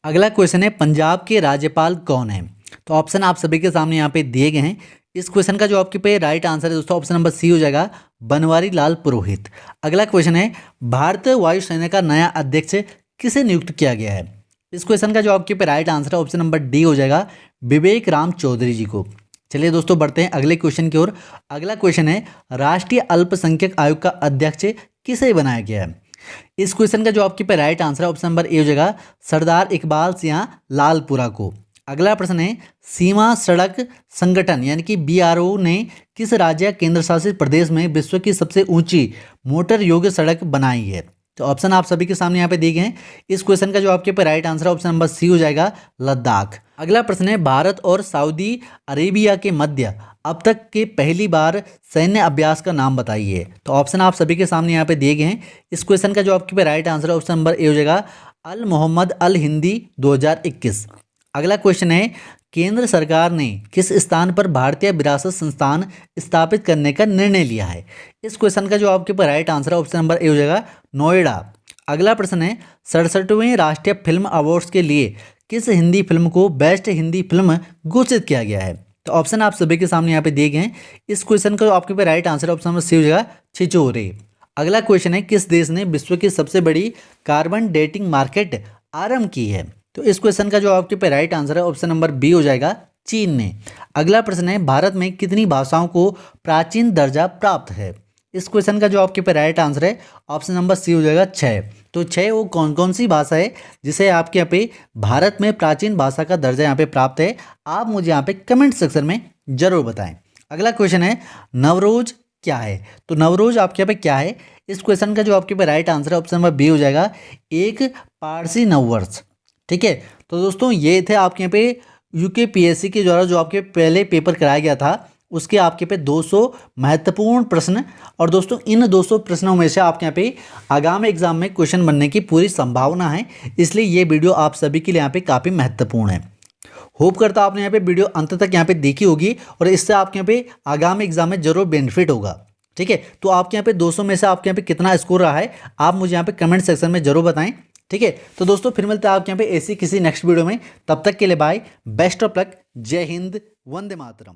अगला क्वेश्चन है, पंजाब के राज्यपाल कौन है। तो ऑप्शन आप सभी के सामने यहाँ पे दिए गए हैं। इस क्वेश्चन का जो आपके पे राइट आंसर है दोस्तों ऑप्शन नंबर सी हो जाएगा, बनवारी लाल पुरोहित। अगला क्वेश्चन है, भारतीय वायुसेना का नया अध्यक्ष किसे नियुक्त किया गया है। इस क्वेश्चन का जो आपके पे राइट आंसर है ऑप्शन नंबर डी हो जाएगा, विवेक राम चौधरी जी को। चलिए दोस्तों बढ़ते हैं अगले क्वेश्चन की ओर। अगला क्वेश्चन है, राष्ट्रीय अल्पसंख्यक आयोग का अध्यक्ष किसे बनाया गया है। इस क्वेश्चन का जो आपके पे राइट आंसर है ऑप्शन नंबर ए हो जाएगा, सरदार इकबाल सिंह लालपुरा को। अगला प्रश्न है, सीमा सड़क संगठन यानी कि BRO ने किस राज्य केंद्र शासित प्रदेश में विश्व की सबसे ऊंची मोटर योग्य सड़क बनाई है। तो ऑप्शन आप सभी के सामने यहाँ पे दिए गए हैं। इस क्वेश्चन का जो आपके पे राइट आंसर है ऑप्शन नंबर सी हो जाएगा, लद्दाख। अगला प्रश्न है, भारत और सऊदी अरेबिया के मध्य अब तक के पहली बार सैन्य अभ्यास का नाम बताइए। तो ऑप्शन आप सभी के सामने यहाँ पे दिए गए हैं। इस क्वेश्चन का जो आपके पे राइट आंसर है ऑप्शन नंबर ए हो जाएगा, अल मोहम्मद अल हिंदी 2021। अगला क्वेश्चन है, केंद्र सरकार ने किस स्थान पर भारतीय विरासत संस्थान स्थापित करने का निर्णय लिया है। इस क्वेश्चन का जो आपके पर राइट आंसर है ऑप्शन नंबर ए हो जाएगा, नोएडा। अगला प्रश्न है, 67वें राष्ट्रीय फिल्म अवार्ड्स के लिए किस हिंदी फिल्म को बेस्ट हिंदी फिल्म घोषित किया गया है। तो ऑप्शन आप सभी के सामने यहाँ पे दिए गए हैं। इस क्वेश्चन का आपके पे right answer option number C हो जाएगा, छिछोरे। अगला क्वेश्चन है, किस देश ने विश्व की सबसे बड़ी कार्बन डेटिंग मार्केट आरंभ की है। तो इस क्वेश्चन का जो आपके पे राइट आंसर है ऑप्शन नंबर बी हो जाएगा, चीन ने। अगला प्रश्न है, भारत में कितनी भाषाओं को प्राचीन दर्जा प्राप्त है। इस क्वेश्चन का जो आपके पे राइट आंसर है ऑप्शन नंबर सी हो जाएगा 6। तो 6 वो कौन कौन सी भाषा है जिसे आपके यहाँ पे भारत में प्राचीन भाषा का दर्जा यहाँ पे प्राप्त है, आप मुझे यहाँ पे कमेंट सेक्शन में जरूर बताएं। अगला क्वेश्चन है नवरोज क्या है। तो नवरोज आपके यहाँ पे क्या है, इस क्वेश्चन का जो आपके पे राइट आंसर है ऑप्शन नंबर बी हो जाएगा, एक पारसी नववर्ष। ठीक है, तो दोस्तों ये थे आपके यहाँ पे यूकेपीएससी के द्वारा जो आपके पहले पेपर कराया गया था उसके आपके पे 200 महत्वपूर्ण प्रश्न। और दोस्तों इन 200 प्रश्नों में से आपके यहाँ पे आगामी एग्जाम में क्वेश्चन बनने की पूरी संभावना है, इसलिए ये वीडियो आप सभी के लिए यहाँ पे काफ़ी महत्वपूर्ण है। होप करता आपने यहाँ पे वीडियो अंत तक यहाँ पे देखी होगी और इससे आपके यहाँ पे आगामी एग्जाम में जरूर बेनिफिट होगा। ठीक है, तो आपके यहाँ पे 200 में से आपके यहाँ पे कितना स्कोर रहा है आप मुझे यहाँ पे कमेंट सेक्शन में जरूर बताएं। ठीक है, तो दोस्तों फिर मिलते हैं आपके यहाँ पे ऐसी किसी नेक्स्ट वीडियो में, तब तक के लिए बाय, बेस्ट ऑफ लक, जय हिंद, वंदे मातरम।